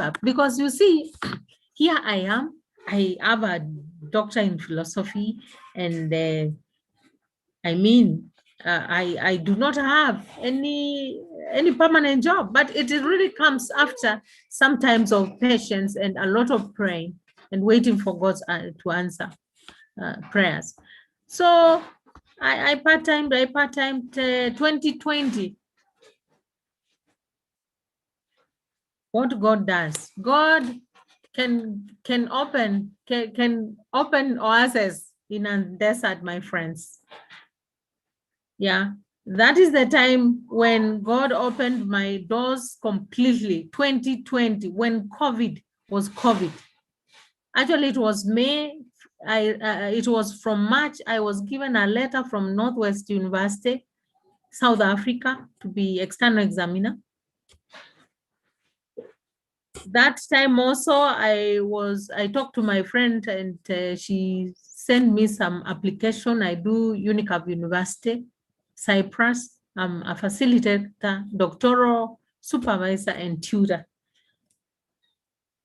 up, because you see, here I am. I have a doctor in philosophy, and I do not have any permanent job, but it really comes after sometimes of patience and a lot of praying and waiting for God to answer prayers. So I part-timed 2020. What God does, God can open oases in a desert, my friends. Yeah, that is the time when God opened my doors completely. 2020, when COVID was COVID. Actually, it was May. It was from March. I was given a letter from Northwest University, South Africa, to be external examiner. That time also, I talked to my friend, and she sent me some application. I do UNICAF University, Cyprus. I'm a facilitator, doctoral supervisor, and tutor.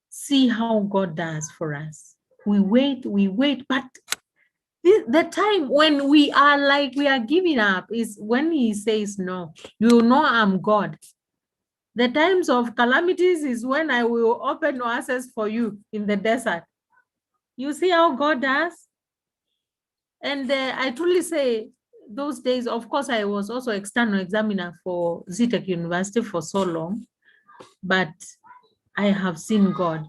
See how God does for us. We wait, but the time when we are like we are giving up is when He says no. You know I'm God. The times of calamities is when I will open oasis for you in the desert. You see how God does? And I truly say, those days, of course, I was also external examiner for ZTech University for so long, but I have seen God.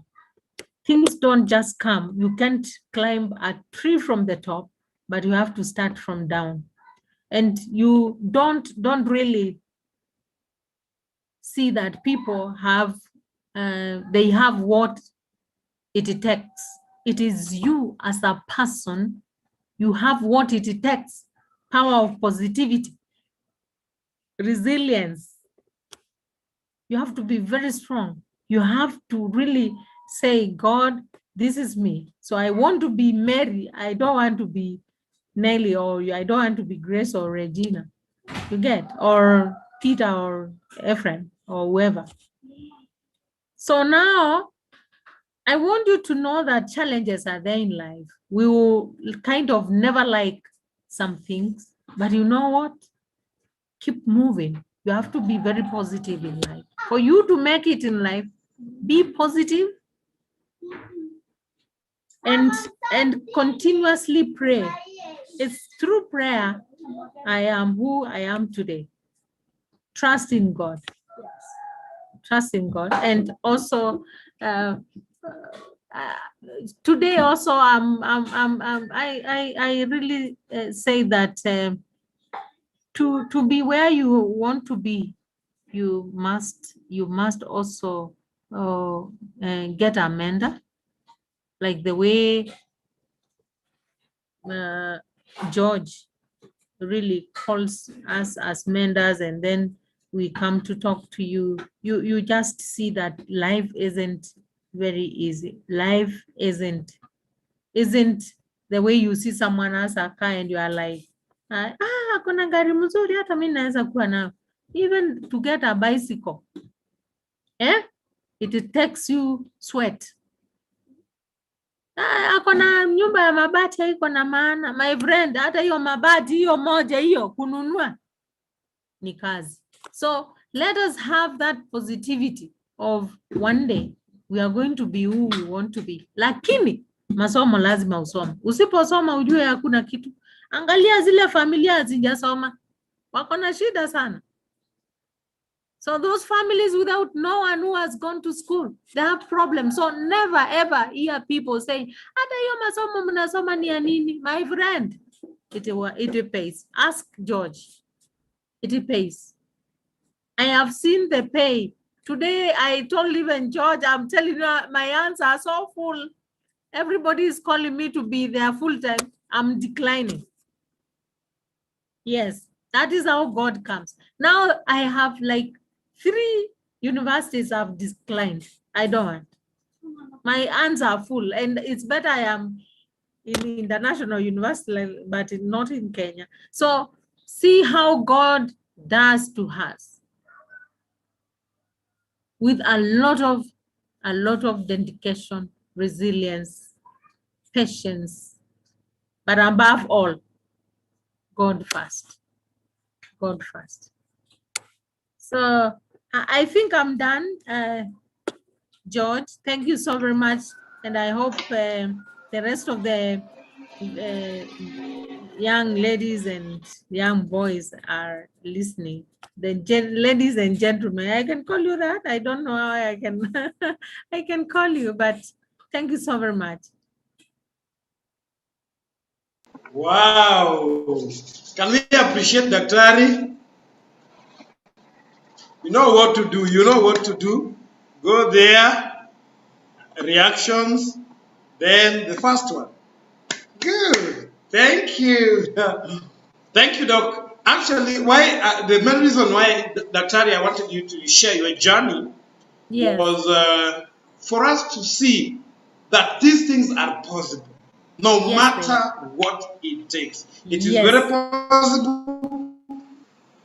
Things don't just come. You can't climb a tree from the top, but you have to start from down. And you don't really see that people have, they have what it takes. It is you as a person, you have what it takes: power of positivity, resilience. You have to be very strong. You have to really say, God, this is me. So I want to be Mary. I don't want to be Nelly, or I don't want to be Grace or Regina. You get? Or Peter or Ephraim or whoever. So now I want you to know that challenges are there in life. We will kind of never like some things, but you know what? Keep moving. You have to be very positive in life. For you to make it in life, be positive and continuously pray. It's through prayer I am who I am today. Trust in God. Trust in God. And also today also I really say that to be where you want to be, you must also get a mentor, like the way George really calls us as mentors, and then we come to talk to you. You just see that life isn't very easy. Life isn't the way you see someone else a car and you are like, kuna gari mzuri, hata mimi naweza kuwa nayo. Even to get a bicycle, it takes you sweat. Akona nyumba ya mabati haiko na maana, my friend. Hata hiyo mabati hiyo moja hiyo kununua ni kazi. So let us have that positivity of one day we are going to be who we want to be. Lakini masomo lazima usome. Usiposoma ujue hakuna kitu. Angalia zile familia hazijasoma, wako na shida sana. So those families without no one who has gone to school, they have problems. So never ever hear people saying, hata hiyo masomo mnasoma ni ya nini? My friend, it pays. Ask George. It pays. I have seen the pay. Today I told even George, I'm telling you, my hands are so full. Everybody is calling me to be there full time. I'm declining. Yes, that is how God comes. Now I have like 3 universities I've declined. I don't want. My hands are full, and it's better I am in international university, but not in Kenya. So see how God does to us with a lot of a lot of dedication, resilience, patience, but above all, God first. God first. So I think I'm done. George, thank you so very much. And I hope the rest of the young ladies and young boys are listening. The ladies and gentlemen, I can call you that. I don't know how I can I can call you, but thank you so very much. Wow. Can we appreciate Daktari? You know what to do. You know what to do. Go there, reactions, then the first one. Good. Thank you. Thank you, Doc. Actually, why the main reason why, Daktari, I wanted you to share your journey was for us to see that these things are possible, no matter what it takes. It is very possible.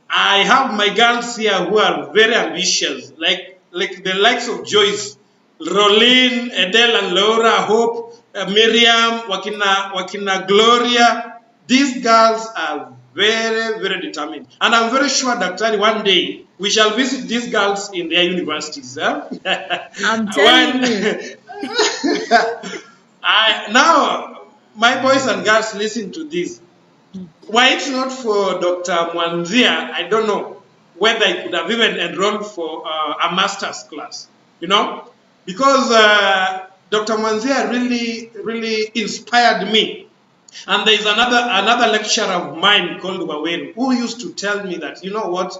I have my girls here who are very ambitious, like the likes of Joyce, Rolene, Adele, and Laura, Hope, Miriam, Wakina Gloria. These girls are very, very determined. And I'm very sure that one day we shall visit these girls in their universities. I'm telling you. Now, my boys and girls, listen to this. Why it's not for Dr. Mwanzia, I don't know whether I could have even enrolled for a master's class, you know, because Dr. Mwanzia really inspired me. And there is another lecturer of mine called Waweru who used to tell me that, you know what,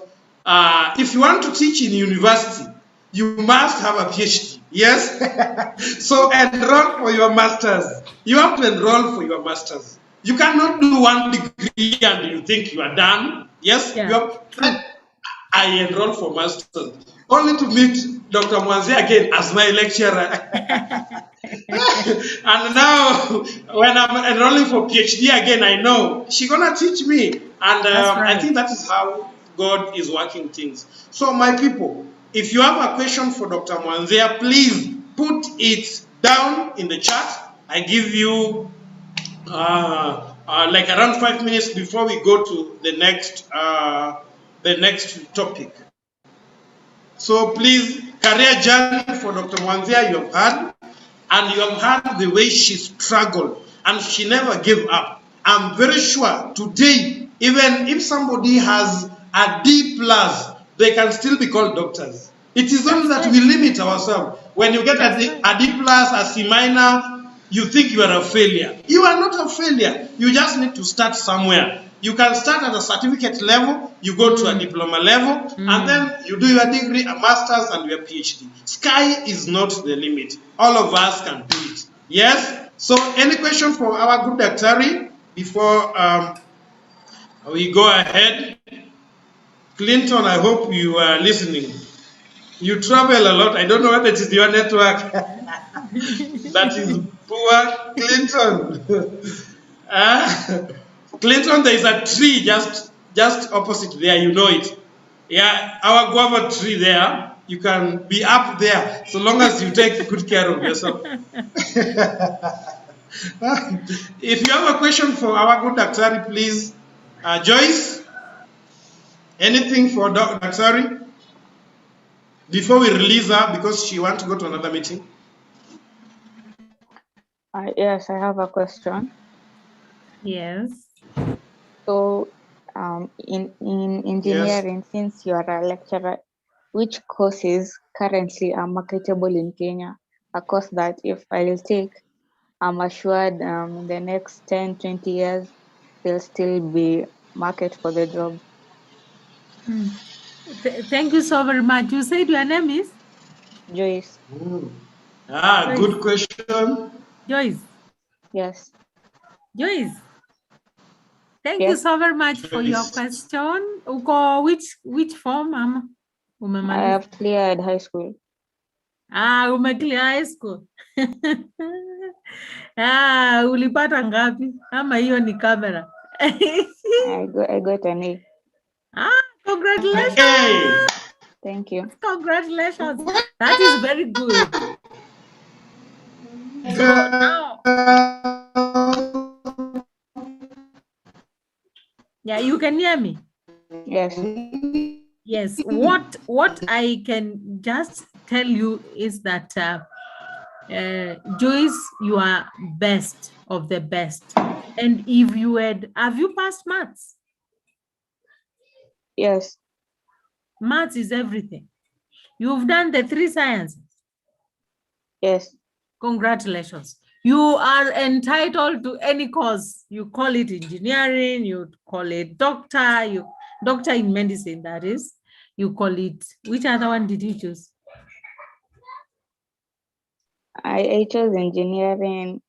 if you want to teach in university, you must have a PhD. Yes? So enroll for your master's. You have to enroll for your master's. You cannot do one degree and you think you are done. Yes? Yeah. You have, I enrolled for master's, only to meet Dr. Mwanzia again as my lecturer. And now, when I'm enrolling for PhD again, I know she's going to teach me. And I think that is how God is working things. So, my people, if you have a question for Dr. Mwanzia, please put it down in the chat. I give you like around 5 minutes before we go to the next topic. So please, career journey for Dr. Mwanzia you have had, and you have had the way she struggled, and she never gave up. I'm very sure today, even if somebody has a D+, they can still be called doctors. It is only that we limit ourselves. When you get a D+, a C minor, you think you are a failure. You are not a failure. You just need to start somewhere. You can start at a certificate level, you go to a diploma level, and then you do your degree, a master's, and your PhD. Sky is not the limit. All of us can do it. Yes? So, any question for our good Daktari before we go ahead? Clinton, I hope you are listening. You travel a lot. I don't know whether it is your network that is poor. Clinton. Clinton, there is a tree just opposite there. You know it. Yeah, our guava tree there. You can be up there so long as you take good care of yourself. If you have a question for our good Daktari, please. Joyce, anything for Daktari? Before we release her, because she wants to go to another meeting. Yes, I have a question. Yes. So, in engineering, since you are a lecturer, which courses currently are marketable in Kenya? A course that if I will take, I'm assured in the next 10, 20 years, there'll still be market for the job. Thank you so very much. You said your name is? Joyce. Joyce. Good question. Joyce. Yes. Joyce. Thank you so very much for your question. Uko which form, Mama? I have cleared high school. Umeclear high school. Ulipata ngapi? Ama hiyo ni camera. I got an A. Congratulations. Hey. Thank you. Congratulations. That is very good. now, yeah, you can hear me. Yes. Yes, what I can just tell you is that Joyce, you are best of the best. And if you have you passed maths? Yes. Maths is everything. You've done the 3 sciences. Yes. Congratulations. You are entitled to any course. You call it engineering, you call it doctor in medicine, that is. You call it, which other one did you choose? I chose engineering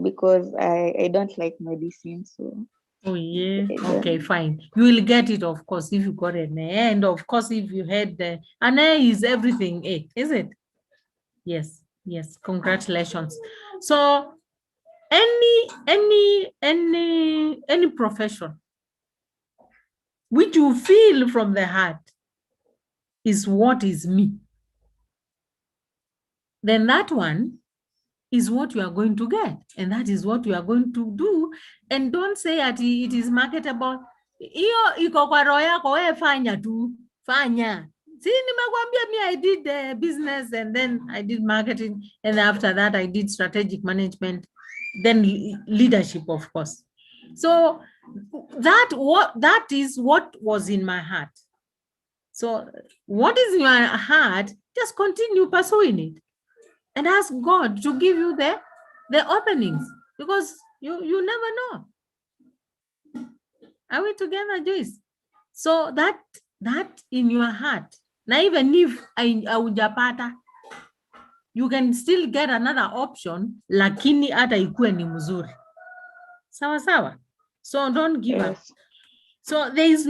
because I don't like medicine, so Oh, yeah. I don't- Okay, fine. You will get it, of course, if you got an A. And of course, if you had an A is everything A, is it? Yes, yes. Congratulations. So any profession which you feel from the heart is what is me, then that one is what you are going to get, and that is what you are going to do. And don't say that it is marketable. Hiyo iko kwa roho yako, wewe fanya tu, fanya. See, nimekwambia me, I did business, and then I did marketing, and after that I did strategic management, then leadership, of course. So that is what was in my heart. So what is in your heart, just continue pursuing it and ask God to give you the openings, because you never know. Are we together, Joyce? So that in your heart, now even if haujapata, you can still get another option, lakini hata ikuwe ni mzuri. Sawa sawa. So don't give up. yes. So there is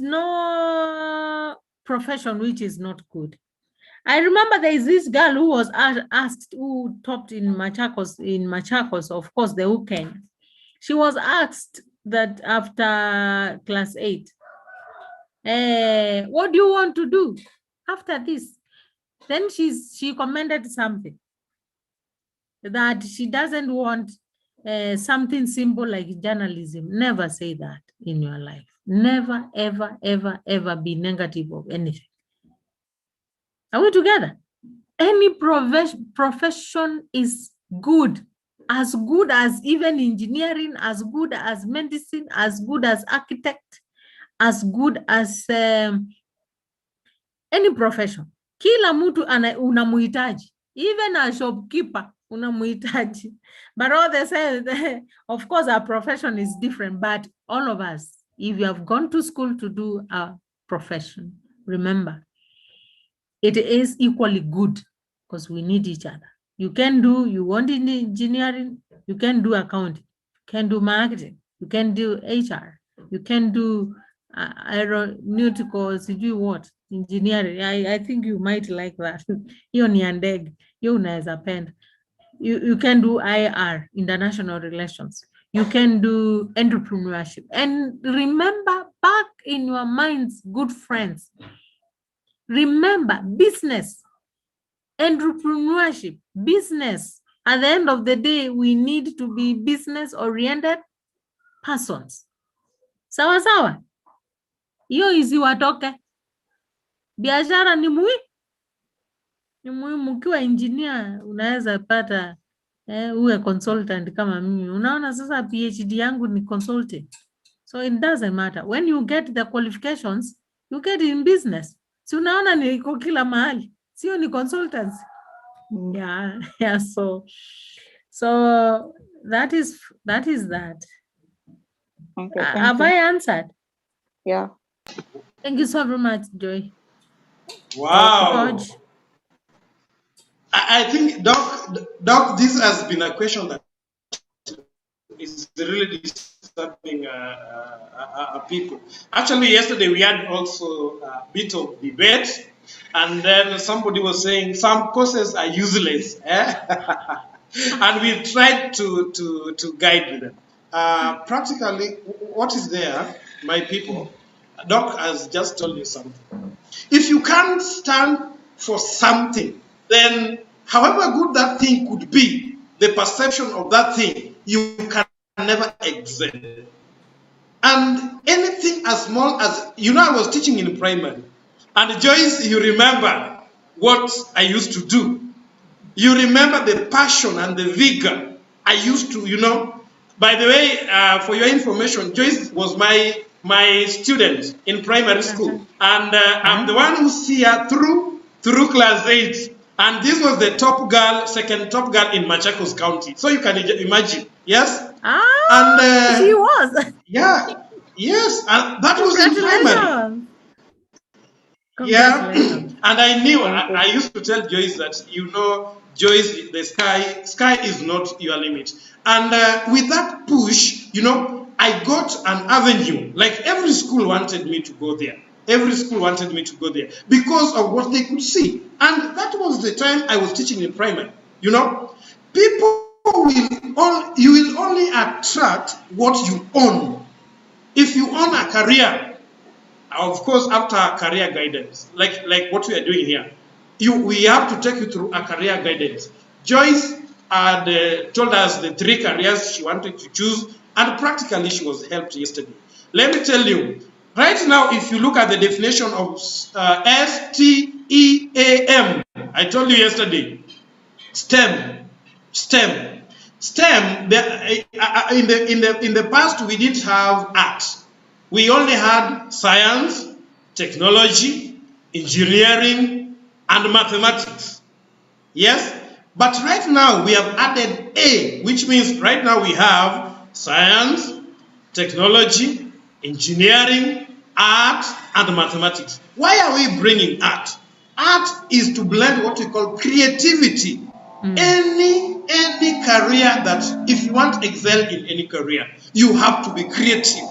no profession which is not good. I remember there is this girl who was asked, who taught in Machakos, of course, the weekend. She was asked that after class 8, what do you want to do after this? Then she commented something that she doesn't want something simple like journalism. Never say that in your life. Never, ever, ever, ever be negative of anything. Are we together? Any profession is good as even engineering, as good as medicine, as good as architect, as good as any profession. Kila mtu unamuhitaji, even a shopkeeper unamuhitaji. But all they say, of course, our profession is different, but all of us, if you have gone to school to do a profession, remember, it is equally good, because we need each other. You want in engineering, you can do accounting, you can do marketing, you can do HR, you can do aeronautical, sijui what, engineering. I think you might like that. Hiyo ni andege, hiyo unaweza penda. You can do IR, international relations. You can do entrepreneurship. And remember, back in your minds, good friends, remember, business, entrepreneurship, business. At the end of the day, we need to be business-oriented persons. Sawa sawa. Hiyo isiwatoke. Biashara ni muhimu. Ukiwa engineer unaweza pata uwe consultant kama mimi. Unaona sasa PhD yangu ni consulting. So it doesn't matter. When you get the qualifications, you get in business. Si unaona niko kila mahali. Sio ni consultants. Yeah. So that is that. Okay, Have I answered? Yeah. Thank you so very much, Joy. Wow. George. I think, Doc, this has been a question that is really disturbing people. Actually, yesterday we had also a bit of debate, and then somebody was saying some courses are useless, and we tried to guide them. Practically, what is there, my people? Doc has just told you something. If you can't stand for something, then however good that thing could be, the perception of that thing, you can never excel. And anything as small as, I was teaching in primary. And Joyce, you remember what I used to do. You remember the passion and the vigor I used to, By the way, for your information, Joyce was my student in primary school. And I'm the one who see her through class 8. And this was the top girl, second top girl in Machakos County. So you can imagine, yes? And she was. Yeah, yes, and that was in primary. Yeah, and I knew, I used to tell Joyce that, Joyce, the sky is not your limit. And with that push, I got an avenue. Like every school wanted me to go there. Every school wanted me to go there because of what they could see. And that was the time I was teaching in primary. People you will only attract what you own. If you own a career, of course, after career guidance, like what we are doing here, we have to take you through a career guidance. Joyce had told us the 3 careers she wanted to choose, and practically she was helped yesterday. Let me tell you, right now, if you look at the definition of STEAM, I told you yesterday, STEM. In the past, we didn't have art. We only had science, technology, engineering, and mathematics. Yes? But right now, we have added A, which means right now we have science, technology, engineering, art, and mathematics. Why are we bringing art? Art is to blend what we call creativity. Any career that, if you want to excel in any career, you have to be creative.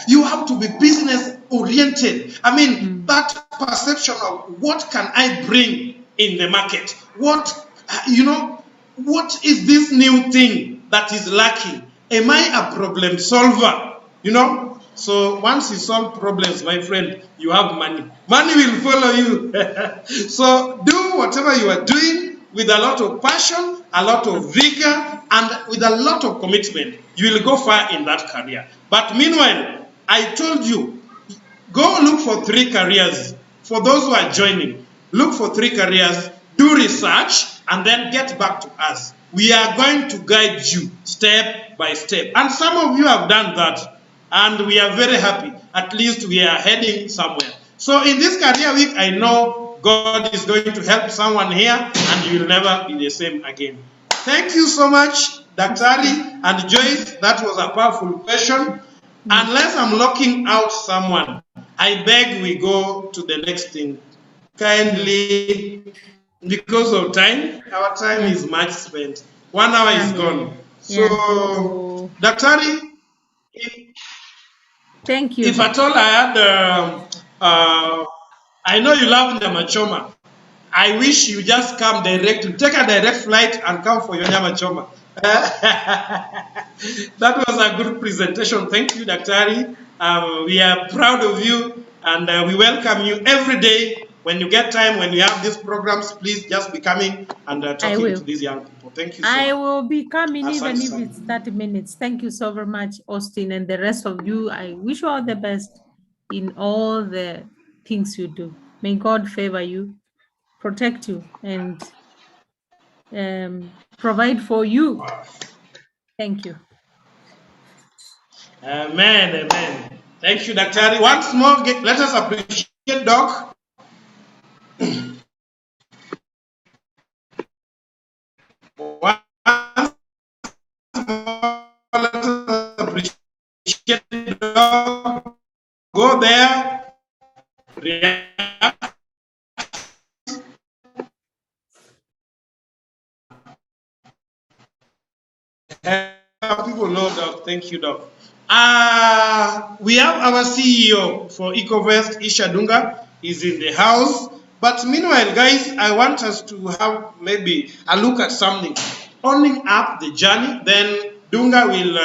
You have to be business oriented. I mean, that perception of what can I bring in the market? What is this new thing that is lacking? Am I a problem solver? So once you solve problems, my friend, you have money. Money will follow you. So do whatever you are doing with a lot of passion, a lot of vigor, and with a lot of commitment. You will go far in that career. But meanwhile, I told you, go look for 3 careers. For those who are joining, look for 3 careers, do research, and then get back to us. We are going to guide you step by step. And some of you have done that, and we are very happy. At least we are heading somewhere. So in this career week, I know God is going to help someone here, and you will never be the same again. Thank you so much, Daktari and Joyce. That was a powerful question. Unless I'm locking out someone, I beg we go to the next thing. Kindly, because of time, our time is much spent. 1 hour is gone. So, Daktari, thank you. If at all I had, I know you love Nyama Choma. I wish you just come directly, take a direct flight and come for your Nyama Choma. That was a good presentation. Thank you, Daktari. We are proud of you, and we welcome you every day. When you get time, when you have these programs, please just be coming and talking to these young people. Thank you so much. I will be coming even if it's 30 minutes. Thank you so very much, Austin, and the rest of you. I wish you all the best in all the things you do. May God favor you, protect you, and provide for you. Thank you. Amen, amen. Thank you, Daktari. Once more, let us appreciate Doc. Once more, let us appreciate Doc. Go there, react. People know, Doc. Thank you, Doc. We have our CEO for EcoVest, Isha Dunga, is in the house. But meanwhile, guys, I want us to have maybe a look at something. Owning up the journey, then Dunga will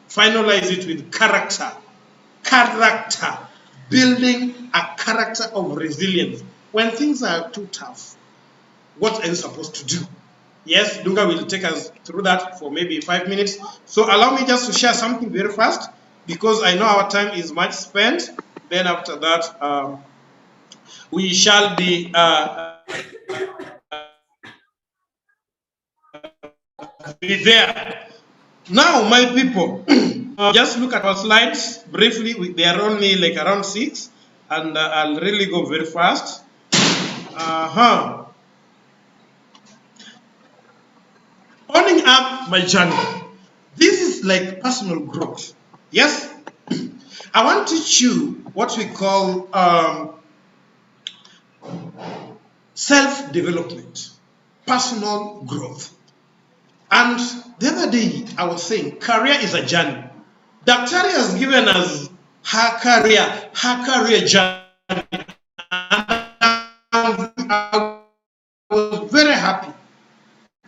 finalize it with character. Character. Building a character of resilience. When things are too tough, what are you supposed to do? Yes, Dunga will take us through that for maybe 5 minutes. So allow me just to share something very fast, because I know our time is much spent. Then after that, we shall be there. Now, my people, just look at our slides briefly. They are only like around 6, and I'll really go very fast. Owning up my journey. This is like personal growth. Yes? I want to teach you what we call self-development, personal growth. And the other day, I was saying, career is a journey. Daktari has given us her career journey. And I was very happy.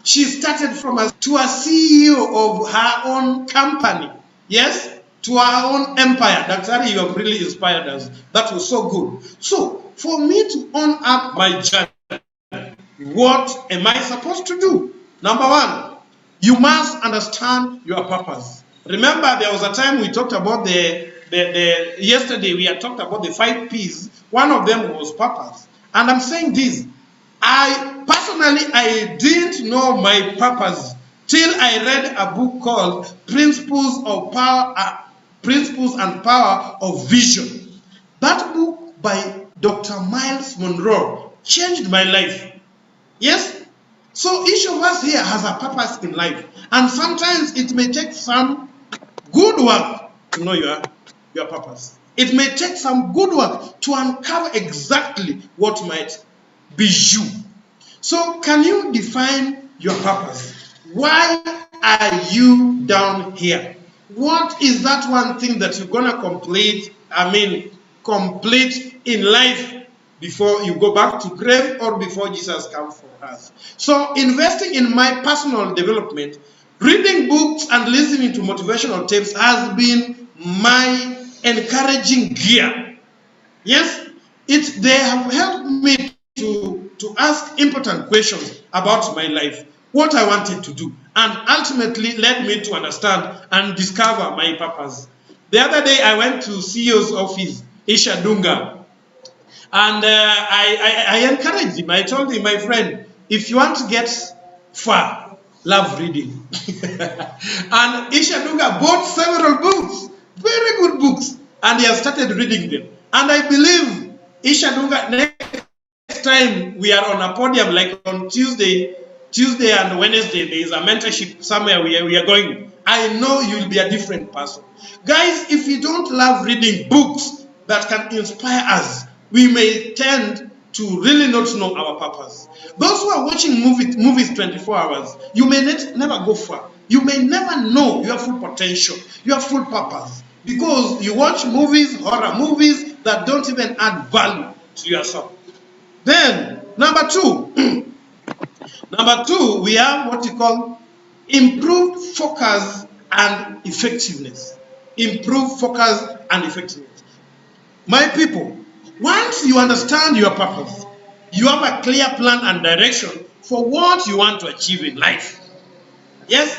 She started from to a CEO of her own company. Yes? To her own empire. Daktari, you have really inspired us. That was so good. So, for me to own up my journey, what am I supposed to do? Number one, you must understand your purpose. Remember, there was a time we talked about yesterday we had talked about the 5 P's. One of them was purpose. And I'm saying this, I didn't know my purpose till I read a book called Principles and Power of Vision. That book by Dr. Miles Monroe changed my life. Yes? So each of us here has a purpose in life. And sometimes it may take some good work to know your purpose. It may take some good work to uncover exactly what might be you. So can you define your purpose? Why are you down here? What is that one thing that you're going to complete in life before you go back to grave or before Jesus comes for us? So investing in my personal development, reading books and listening to motivational tapes has been my encouraging gear. Yes, they have helped me to ask important questions about my life, what I wanted to do, and ultimately led me to understand and discover my purpose. The other day I went to CEO's office, Isha Dunga, and I encouraged him. I told him, my friend, if you want to get far, love reading. And Isha Dunga bought several books, very good books, and he has started reading them. And I believe Isha Dunga, next time we are on a podium, like on Tuesday and Wednesday, there is a mentorship somewhere we are going. I know you will be a different person. Guys, if you don't love reading books that can inspire us, we may tend to really not know our purpose. Those who are watching movies 24 hours, you may never go far. You may never know your full potential, your full purpose, because you watch movies, horror movies, that don't even add value to yourself. Then, number two, we have what you call improved focus and effectiveness. Improved focus and effectiveness. My people, once you understand your purpose, you have a clear plan and direction for what you want to achieve in life. Yes?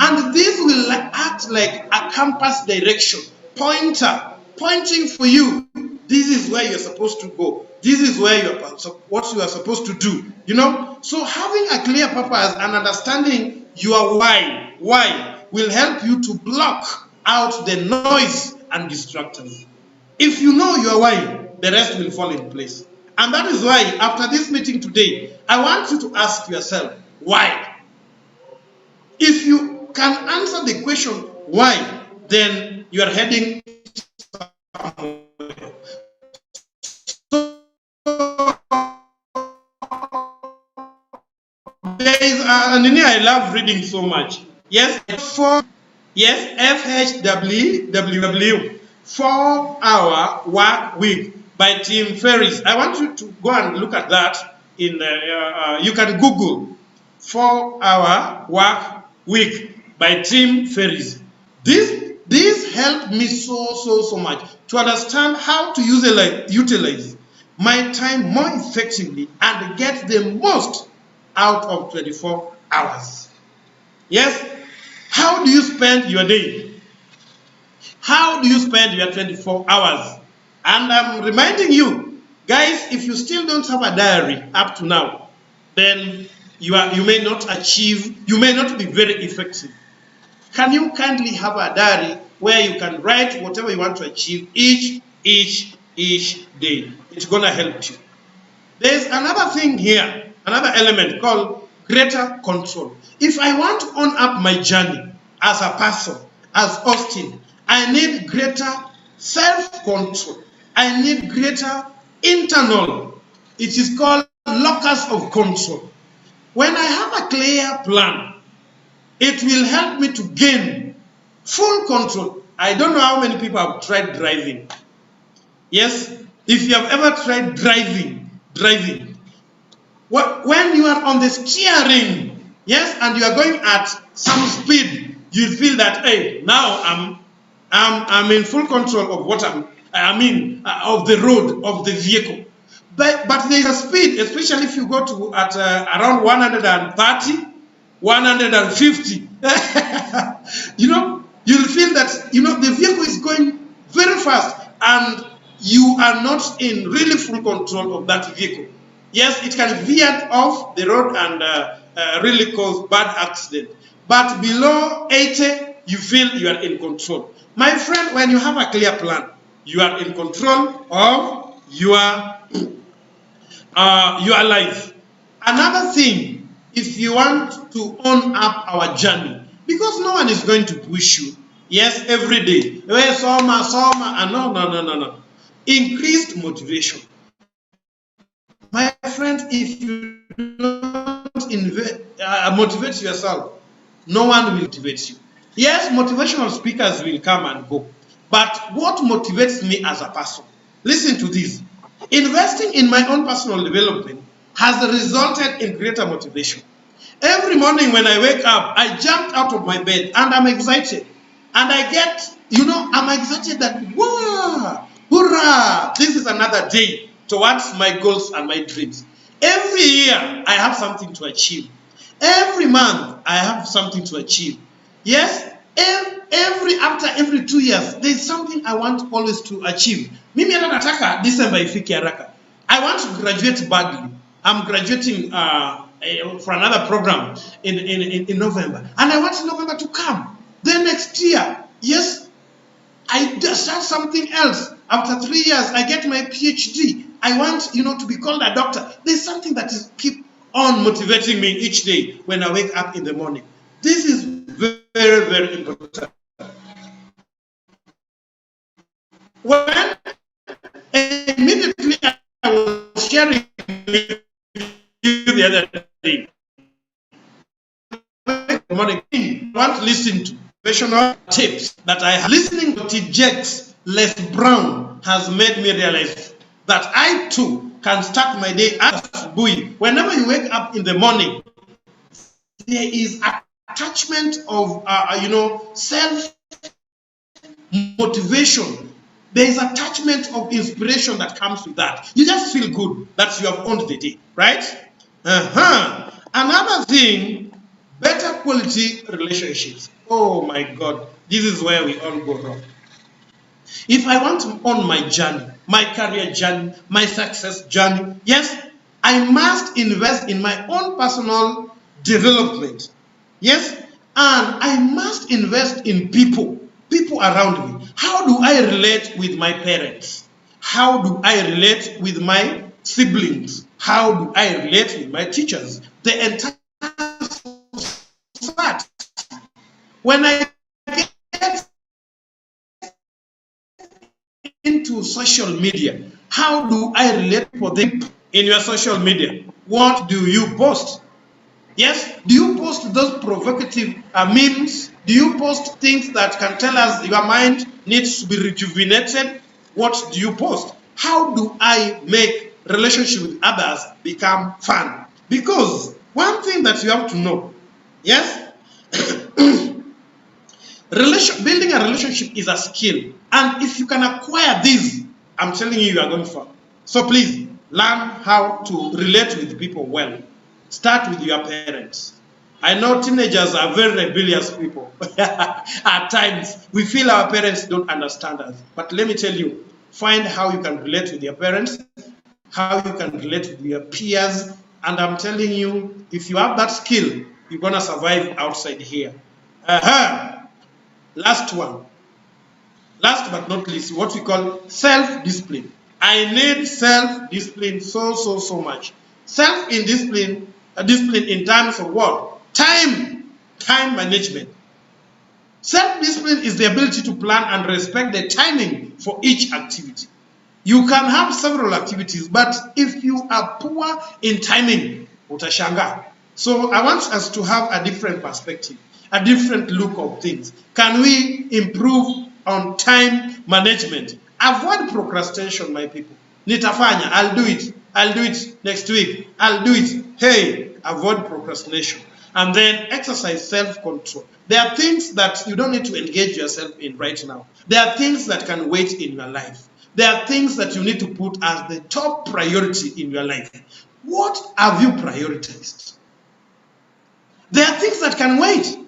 And this will act like a compass direction, pointer, pointing for you. This is where you're supposed to go. This is where what you are supposed to do. You know? So having a clear purpose and understanding your why will help you to block out the noise and distractors. If you know your why, the rest will fall in place. And that is why, after this meeting today, I want you to ask yourself, why? If you can answer the question, why, then you are heading somewhere. There is I love reading so much. Yes, FHWWW, 4-hour work week by Tim Ferriss. I want you to go and look at that. You can Google 4-hour work week by Tim Ferriss. This helped me so much to understand how to utilize my time more effectively and get the most out of 24 hours. Yes? How do you spend your day? How do you spend your 24 hours? And I'm reminding you, guys, if you still don't have a diary up to now, then you may not be very effective. Can you kindly have a diary where you can write whatever you want to achieve each day? It's going to help you. There's another thing here, another element called greater control. If I want to own up my journey as a person, as Austin, I need greater self-control. I need greater internal. It is called locus of control. When I have a clear plan, it will help me to gain full control. I don't know how many people have tried driving. Yes, if you have ever tried driving, when you are on the steering, yes, and you are going at some speed, you feel that, hey, now I'm in full control of what of the road, of the vehicle. But there is a speed, especially if you go to at around 130, 150. You'll feel that the vehicle is going very fast, and you are not in really full control of that vehicle. Yes, it can veer off the road and really cause bad accident. But below 80, you feel you are in control. My friend, when you have a clear plan, you are in control of your life. Another thing, if you want to own up our journey, because no one is going to push you, yes, every day. No. Increased motivation. My friend, if you don't motivate yourself, no one will motivate you. Yes, motivational speakers will come and go. But what motivates me as a person? Listen to this. Investing in my own personal development has resulted in greater motivation. Every morning when I wake up, I jump out of my bed and I'm excited. And I get, I'm excited that, wow, hurrah, this is another day towards my goals and my dreams. Every year, I have something to achieve. Every month, I have something to achieve. Yes, after every 2 years, there's something I want always to achieve. Mimi nataka December ifike haraka. I want to graduate badly. I'm graduating for another program in November. And I want November to come. Then next year, yes, I start something else. After 3 years, I get my PhD. I want, to be called a doctor. There's something that is keep on motivating me each day when I wake up in the morning. This is very, very important. When immediately I was sharing with you the other day, morning, I want to listen to professional tips that I have. Listening to TJX Les Brown has made me realize that I too can start my day as buoy. Whenever you wake up in the morning, there is attachment of self motivation. There is attachment of inspiration that comes with that. You just feel good that you have owned the day, right? Another thing, better quality relationships. Oh my God, this is where we all go wrong. If I want to own my journey, my career journey, my success journey, yes, I must invest in my own personal development. Yes, and I must invest in people around me. How do I relate with my parents? How do I relate with my siblings? How do I relate with my teachers? The entire society. When I get into social media, how do I relate with them in your social media? What do you post? Yes, do you post those provocative memes? Do you post things that can tell us your mind needs to be rejuvenated? What do you post? How do I make relationship with others become fun? Because one thing that you have to know, yes, building a relationship is a skill. And if you can acquire this, I'm telling you, you are going far. So please, learn how to relate with people well. Start with your parents. I know teenagers are very rebellious people. At times, we feel our parents don't understand us. But let me tell you, find how you can relate with your parents, how you can relate with your peers. And I'm telling you, if you have that skill, you're going to survive outside here. Last one. Last but not least, what we call self-discipline. I need self-discipline so much. Self-discipline, discipline in terms of what? Time management. Self-discipline is the ability to plan and respect the timing for each activity. You can have several activities, but if you are poor in timing, utashanga. So I want us to have a different perspective, a different look of things. Can we improve on time management? Avoid procrastination, my people. Nitafanya, I'll do it next week, I'll do it. Hey, avoid procrastination. And then exercise self-control. There are things that you don't need to engage yourself in right now. There are things that can wait in your life. There are things that you need to put as the top priority in your life. What have you prioritized? There are things that can wait.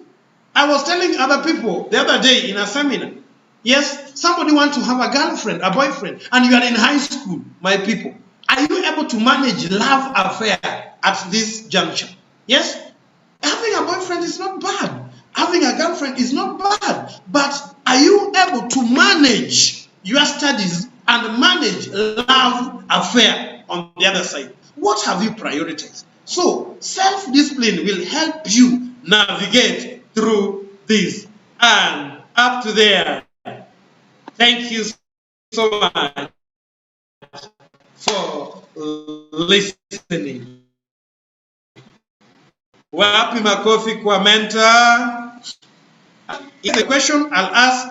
I was telling other people the other day in a seminar, yes, somebody wants to have a girlfriend, a boyfriend, and you are in high school, my people. Are you able to manage love affair at this juncture? Yes? Having a boyfriend is not bad. Having a girlfriend is not bad. But are you able to manage your studies and manage love affair on the other side? What have you prioritized? So, self-discipline will help you navigate through this. And up to there, thank you so much for listening. Wapi makofi kwa mentor? In the question, I'll ask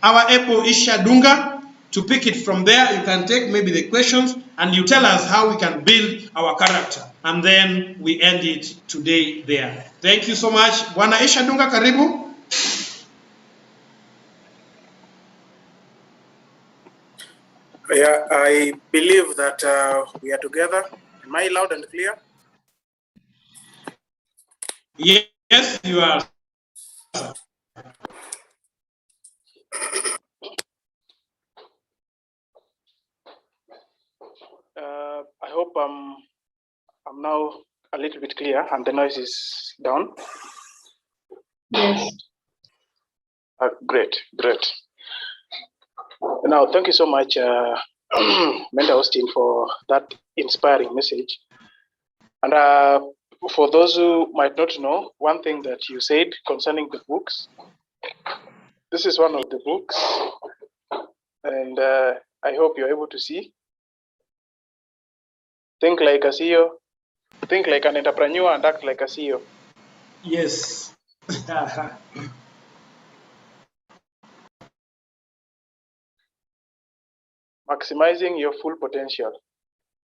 our Apple Isha Dunga to pick it from there. You can take maybe the questions and you tell us how we can build our character. And then we end it today there. Thank you so much. Bwana Isha Dunga, karibu. Yeah, I believe that we are together. Am I loud and clear? Yes, you are. I hope I'm now a little bit clear and the noise is down. Yes. Great. Now, thank you so much, Mentor Austin, for that inspiring message. And for those who might not know, one thing that you said concerning the books, this is one of the books, and I hope you're able to see. Think like a CEO, think like an entrepreneur, and act like a CEO. Yes. Maximizing your full potential.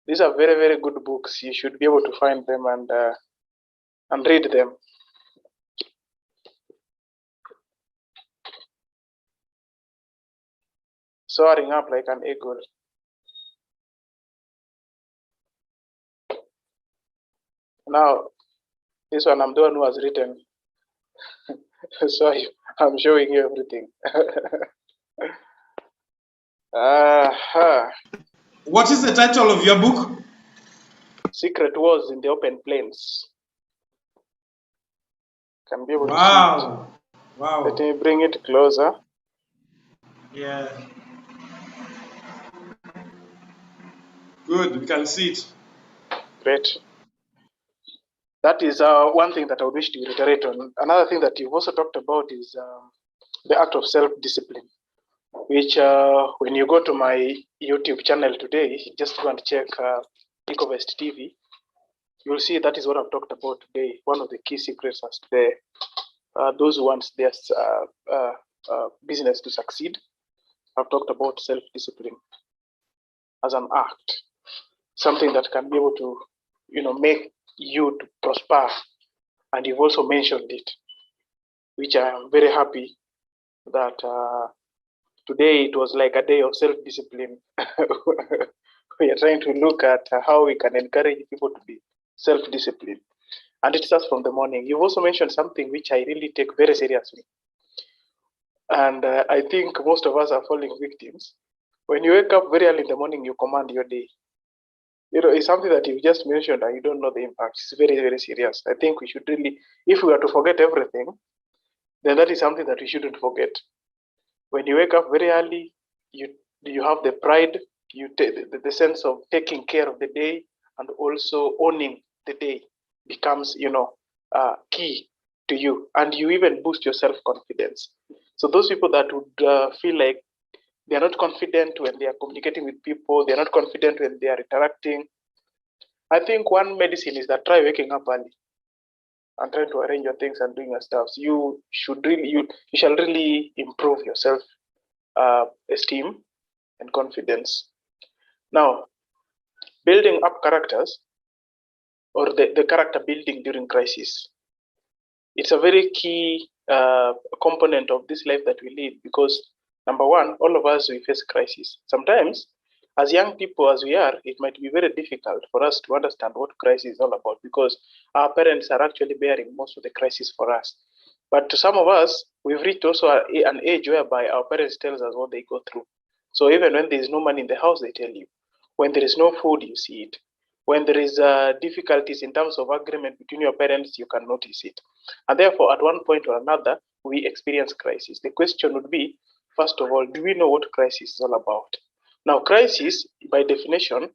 These are very, very good books. You should be able to find them and read them. Soaring up like an eagle. Now, this one I'm the one who has written. So I'm showing you everything. What is the title of your book? Secret Wars in the Open Plains. Can be able to see Wow. it. Wow. Let me bring it closer. Yeah. Good, we can see it. Great. That is one thing that I would wish to reiterate on. Another thing that you've also talked about is the act of self-discipline, which when you go to my YouTube channel today, just go and check Ecovest TV, you'll see that is what I've talked about today. One of the key secrets as to those who want their business to succeed. I've talked about self-discipline as an act, something that can be able to, make you to prosper. And you've also mentioned it, which I am very happy that today it was like a day of self-discipline. We are trying to look at how we can encourage people to be self-discipline. And it starts from the morning. You've also mentioned something which I really take very seriously. And I think most of us are falling victims. When you wake up very early in the morning, you command your day. It's something that you just mentioned and you don't know the impact. It's very, very serious. I think we should really, if we are to forget everything, then that is something that we shouldn't forget. When you wake up very early, you have the pride, you take the sense of taking care of the day and also owning the day becomes, key to you, and you even boost your self-confidence. So those people that would feel like they're not confident when they are communicating with people, they're not confident when they are interacting, I think one medicine is that try waking up early and trying to arrange your things and doing your stuff. So you shall really improve your self esteem and confidence. Now, building up characters, or the character building during crisis, it's a very key component of this life that we lead, because number one, all of us, we face crisis. Sometimes, as young people as we are, it might be very difficult for us to understand what crisis is all about, because our parents are actually bearing most of the crisis for us. But to some of us, we've reached also an age whereby our parents tell us what they go through. So even when there is no money in the house, they tell you. When there is no food, you see it. When there is difficulties in terms of agreement between your parents, you can notice it. And therefore, at one point or another, we experience crisis. The question would be, first of all, do we know what crisis is all about? Now, crisis, by definition,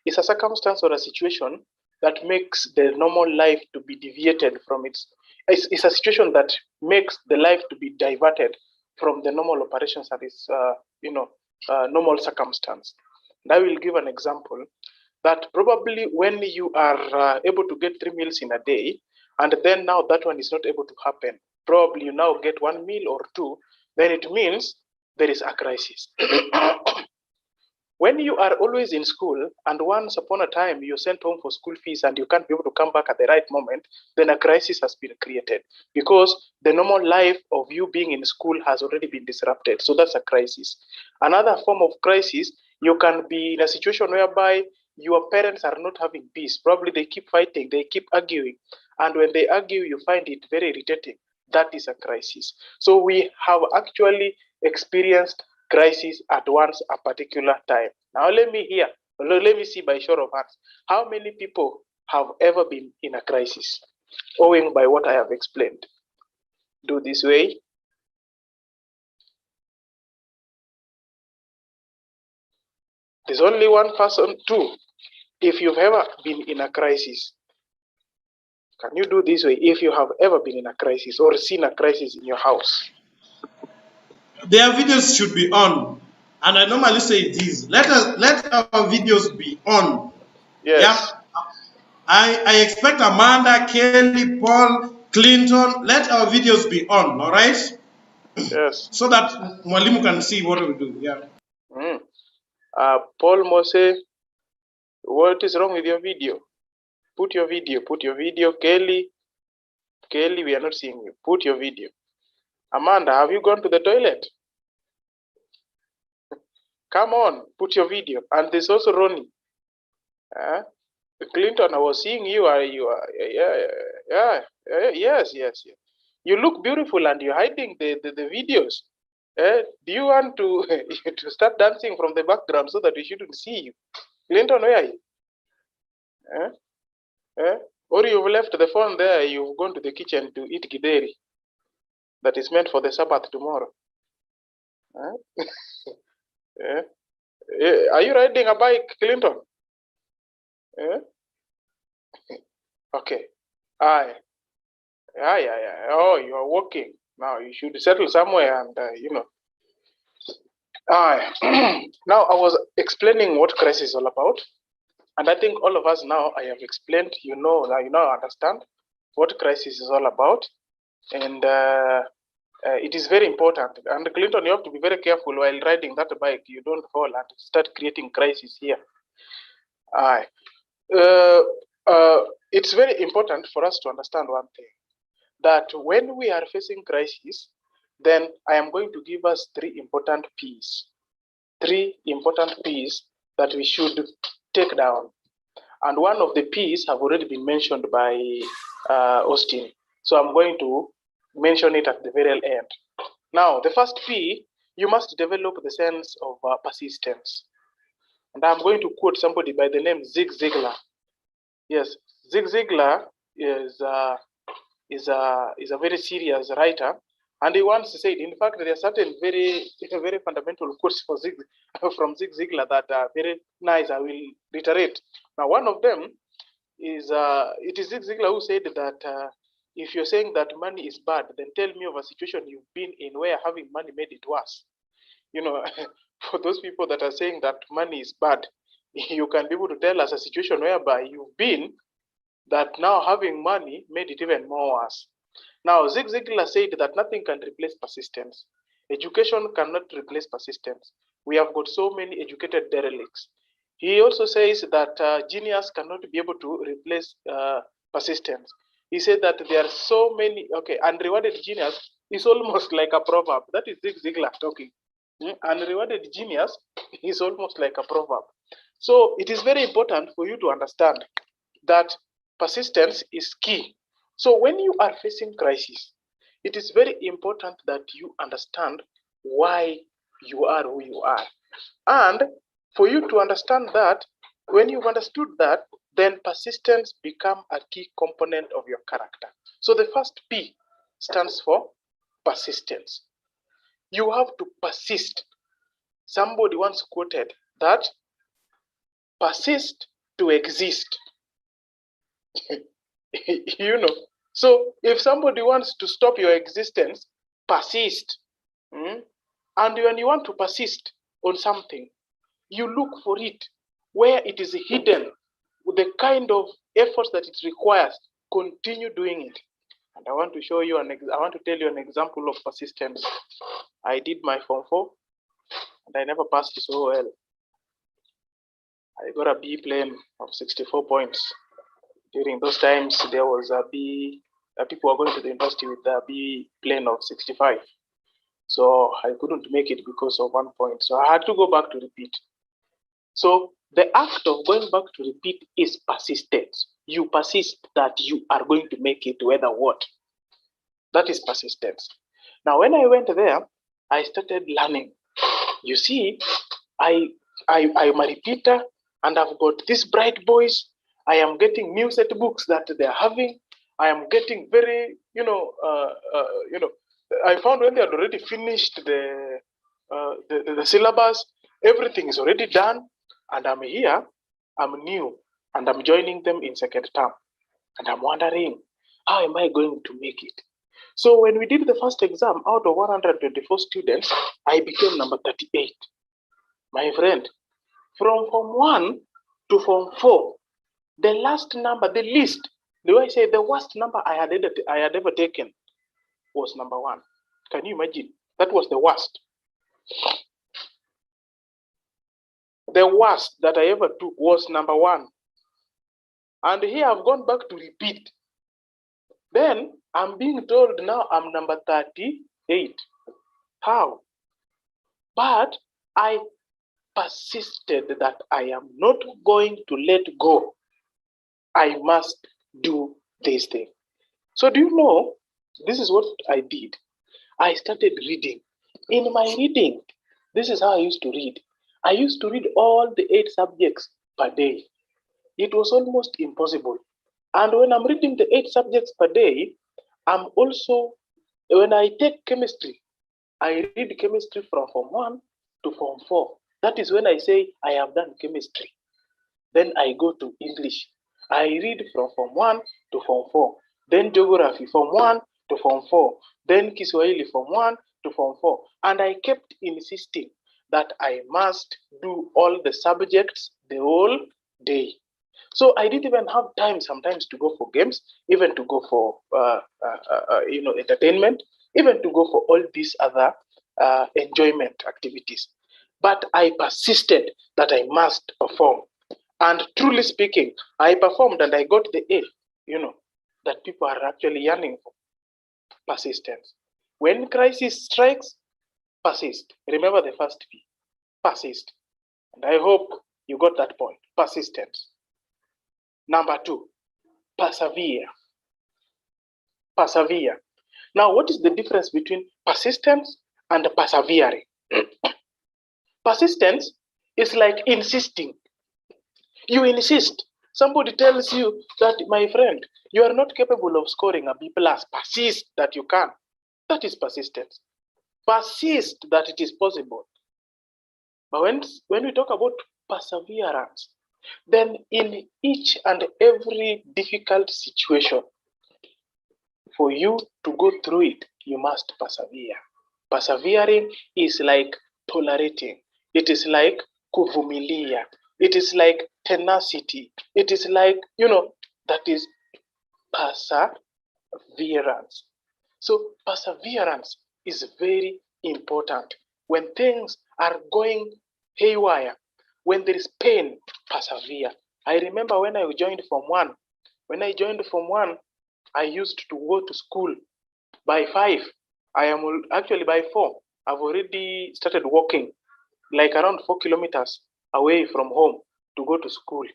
is a circumstance or a situation that makes the normal life to be deviated from it's a situation that makes the life to be diverted from the normal operations that is, normal circumstance. And I will give an example that probably when you are able to get 3 meals in a day, and then now that one is not able to happen, probably you now get 1 meal or 2, then it means there is a crisis. When you are always in school and once upon a time you're sent home for school fees and you can't be able to come back at the right moment, then a crisis has been created, because the normal life of you being in school has already been disrupted. So that's a crisis. Another form of crisis, you can be in a situation whereby your parents are not having peace. Probably they keep fighting, they keep arguing. And when they argue, you find it very irritating. That is a crisis. So we have actually experienced crisis at once a particular time. Now let me see by show of hands, how many people have ever been in a crisis owing by what I have explained? Do this way. There's only one person. 2. If you've ever been in a crisis, can you do this way? If you have ever been in a crisis or seen a crisis in your house. Their videos should be on. And I normally say this, let our videos be on. Yes. Yeah. I expect Amanda, Kelly, Paul, Clinton, let our videos be on, all right? Yes. So that Mwalimu can see what we do. Yeah. Paul Mose, what is wrong with your video? Put your video. Kelly, we are not seeing you. Put your video. Amanda, have you gone to the toilet? Come on, put your video. And there's also Ronnie. Clinton, I was seeing you. Yes. You look beautiful and you're hiding the videos. Do you want to to start dancing from the background so that we shouldn't see you? Clinton, where are you? Or you've left the phone there, you've gone to the kitchen to eat gideri that is meant for the Sabbath tomorrow. Are you riding a bike, Clinton? Okay. Yeah. Oh, you are walking. Now you should settle somewhere and, Now I was explaining what crisis is all about. And I think all of us now, I have explained, you now understand what crisis is all about. And it is very important. And Clinton, you have to be very careful while riding that bike. You don't fall and start creating crisis here. It's very important for us to understand one thing, that when we are facing crisis, then I am going to give us 3 important P's. 3 important P's that we should take down. And one of the P's have already been mentioned by Austin. So I'm going to mention it at the very end. Now, the first P, you must develop the sense of persistence. And I'm going to quote somebody by the name Zig Ziglar. Yes, Zig Ziglar is a very serious writer, and he once said, in fact, there are certain very fundamental quotes from Zig Ziglar that are very nice. I will reiterate. Now, one of them is it is Zig Ziglar who said that if you're saying that money is bad, then tell me of a situation you've been in where having money made it worse. You know, for those people that are saying that money is bad, you can be able to tell us a situation whereby you've been that now having money made it even more worse. Now, Zig Ziglar said that nothing can replace persistence. Education cannot replace persistence. We have got so many educated derelicts. He also says that genius cannot be able to replace persistence. He said that there are so many, unrewarded genius is almost like a proverb. That is Zig Ziglar talking. Unrewarded genius is almost like a proverb. So it is very important for you to understand that persistence is key. So when you are facing crisis, it is very important that you understand why you are who you are. And for you to understand that, when you've understood that, then persistence becomes a key component of your character. So the first P stands for persistence. You have to persist. Somebody once quoted that persist to exist. You know, so if somebody wants to stop your existence, persist. And when you want to persist on something, you look for it where it is hidden, with the kind of efforts that it requires. Continue doing it. And I want to show you I want to tell you an example of persistence. I did my Form 4 and I never passed so well. I got a B plane of 64 points. During those times, there was a B, people were going to the university with a B plane of 65. So I couldn't make it because of 1 point. So I had to go back to repeat. So the act of going back to repeat is persistence. You persist that you are going to make it whether what. That is persistence. Now, when I went there, I started learning. You see, I'm a repeater and I've got these bright boys. I am getting new set books that they're having. I am getting very, I found when they had already finished the syllabus, everything is already done, and I'm here, I'm new, and I'm joining them in second term, and I'm wondering, how am I going to make it? So when we did the first exam, out of 124 students, I became number 38. My friend, from Form 1 to Form 4, the last number, the least, the way I say the worst number I had ever taken was number 1. Can you imagine? That was the worst. The worst that I ever took was number 1. And here I've gone back to repeat. Then I'm being told now I'm number 38. How? But I persisted that I am not going to let go. I must do this thing. So do you know, this is what I did. I started reading. In my reading, this is how I used to read. I used to read all the 8 subjects per day. It was almost impossible. And when I'm reading the 8 subjects per day, I'm also, when I take chemistry, I read chemistry from Form 1 to Form 4. That is when I say I have done chemistry. Then I go to English. I read from Form 1 to Form 4. Then geography from 1 to Form 4. Then Kiswahili from 1 to Form 4. And I kept insisting that I must do all the subjects the whole day. So I didn't even have time sometimes to go for games, even to go for entertainment, even to go for all these other enjoyment activities. But I persisted that I must perform. And truly speaking, I performed and I got the A, that people are actually yearning for. Persistence. When crisis strikes, persist. Remember the first P, persist. And I hope you got that point, persistence. Number 2, persevere. Persevere. Now, what is the difference between persistence and persevering? Persistence is like insisting. You insist. Somebody tells you that, my friend, you are not capable of scoring a B+. Persist that you can. That is persistence. Persist that it is possible. But when we talk about perseverance, then in each and every difficult situation, for you to go through it, you must persevere. Persevering is like tolerating. It is like kuvumilia. It is like tenacity. It is like, that is perseverance. So perseverance is very important. When things are going haywire, when there is pain, persevere. I remember when I joined Form 1. When I joined Form 1, I used to go to school by 5. I am actually by 4. I've already started walking like around 4 kilometers away from home to go to school.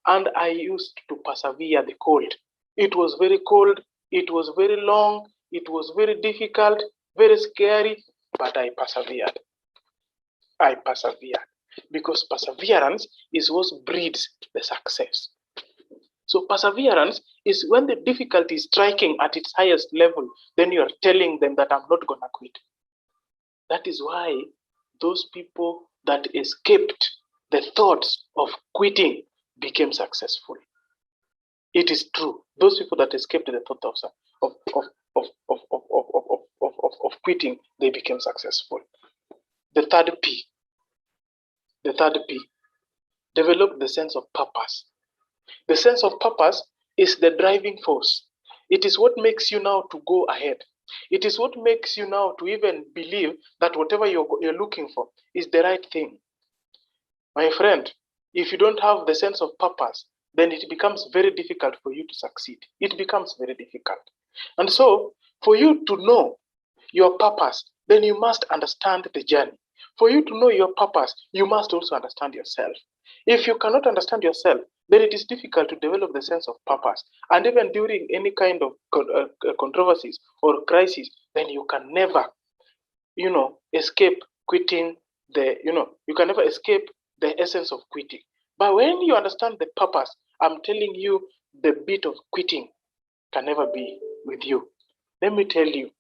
And I used to persevere the cold. It was very cold. It was very long. It was very difficult, very scary, but I persevered. I persevered because perseverance is what breeds the success. So perseverance is when the difficulty is striking at its highest level, then you are telling them that I'm not going to quit. That is why those people that escaped the thoughts of quitting became successful. It is true. Those people that escaped the thought of quitting, they became successful. The third P, develop the sense of purpose. The sense of purpose is the driving force. It is what makes you now to go ahead. It is what makes you now to even believe that whatever you're looking for is the right thing. My friend, if you don't have the sense of purpose, then it becomes very difficult for you to succeed. It becomes very difficult. And so, for you to know your purpose, then you must understand the journey. For you to know your purpose, you must also understand yourself. If you cannot understand yourself, then it is difficult to develop the sense of purpose. And even during any kind of controversies or crisis, then you can never, escape quitting you can never escape the essence of quitting. But when you understand the purpose, I'm telling you, the bit of quitting can never be with you. Let me tell you,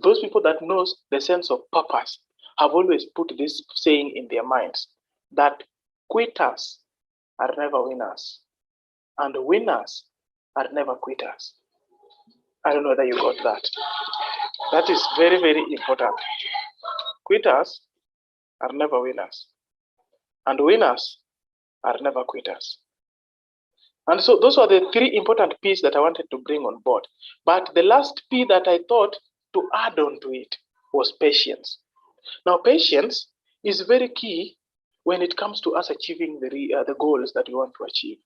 those people that knows the sense of purpose have always put this saying in their minds that quitters are never winners and winners are never quitters. I don't know whether you got that. That is very, very important. Quitters are never winners and winners are never quitters. And so those are the 3 important P's that I wanted to bring on board. But the last P that I thought to add on to it was patience. Now, patience is very key when it comes to us achieving the goals that we want to achieve.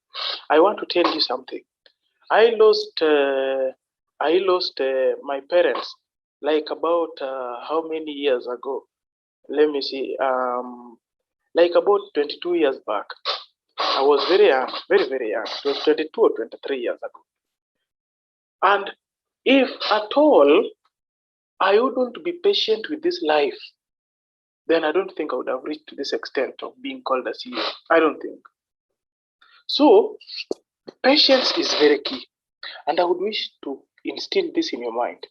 I want to tell you something. I lost my parents like about how many years ago? Let me see. Like about 22 years back. I was very young, very, very young. It was 22 or 23 years ago. And if at all I wouldn't be patient with this life, then I don't think I would have reached to this extent of being called a CEO. I don't think. So, patience is very key. And I would wish to instill this in your mind.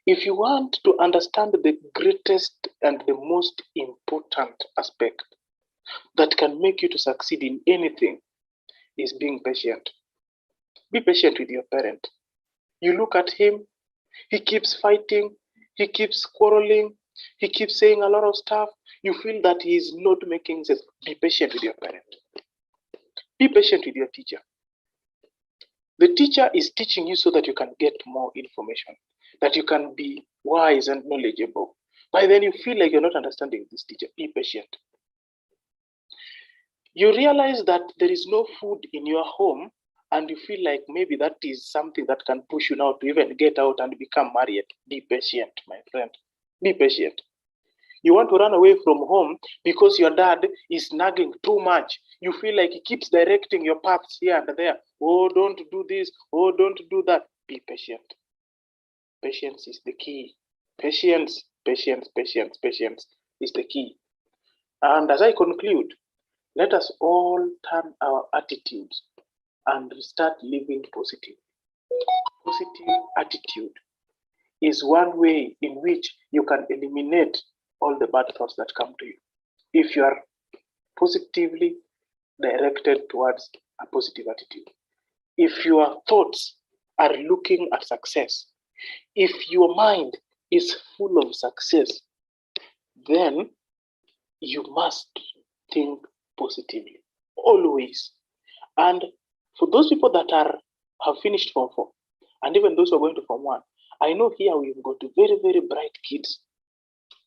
If you want to understand the greatest and the most important aspect that can make you to succeed in anything is being patient. Be patient with your parent. You look at him, he keeps fighting, he keeps quarreling, he keeps saying a lot of stuff. You feel that he is not making sense. Be patient with your parent. Be patient with your teacher. The teacher is teaching you so that you can get more information, that you can be wise and knowledgeable. By then you feel like you're not understanding this teacher. Be patient. You realize that there is no food in your home and you feel like maybe that is something that can push you now to even get out and become married. Be patient, my friend. Be patient. You want to run away from home because your dad is nagging too much. You feel like he keeps directing your paths here and there. Oh, don't do this. Oh, don't do that. Be patient. Patience is the key. Patience, patience, patience, patience is the key. And as I conclude, let us all turn our attitudes and start living positive. Positive attitude is one way in which you can eliminate all the bad thoughts that come to you. If you are positively directed towards a positive attitude, if your thoughts are looking at success, if your mind is full of success, then you must think positively, always. And for those people that have finished Form 4, and even those who are going to Form 1, I know here we've got very, very bright kids.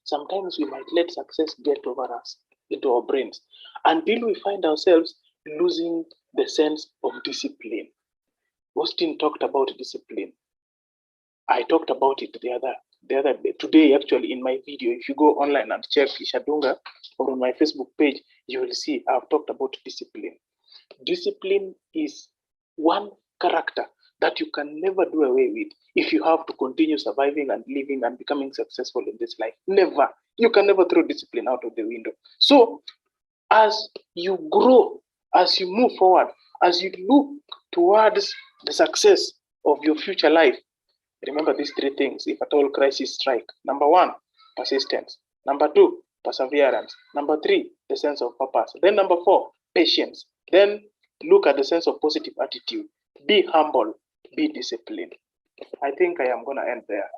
Sometimes we might let success get over us, into our brains, until we find ourselves losing the sense of discipline. Austin talked about discipline. I talked about it the other day, today actually, in my video. If you go online and check Ishadunga or on my Facebook page, you will see I've talked about discipline. Discipline is one character that you can never do away with if you have to continue surviving and living and becoming successful in this life. Never. You can never throw discipline out of the window. So as you grow, as you move forward, as you look towards the success of your future life, remember these three things if at all crisis strike. Number 1, persistence. Number 2, perseverance. Number 3, the sense of purpose. Then number 4, patience. Then look at the sense of positive attitude. Be humble, be disciplined. I think I am going to end there.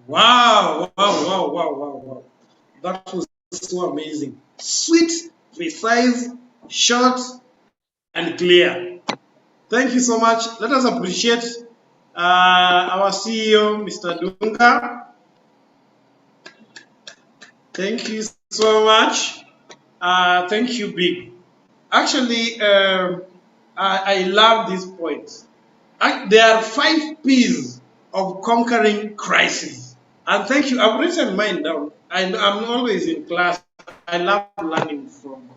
Wow, wow, wow, wow, wow, wow. That was so amazing. Sweet, precise, short, and clear. Thank you so much. Let us appreciate our CEO, Mr. Dunga. Thank you so much. Thank you, Big. Actually, I love this point. There are 5 P's of conquering crisis. And thank you. I've written mine down. I'm always in class. I love learning from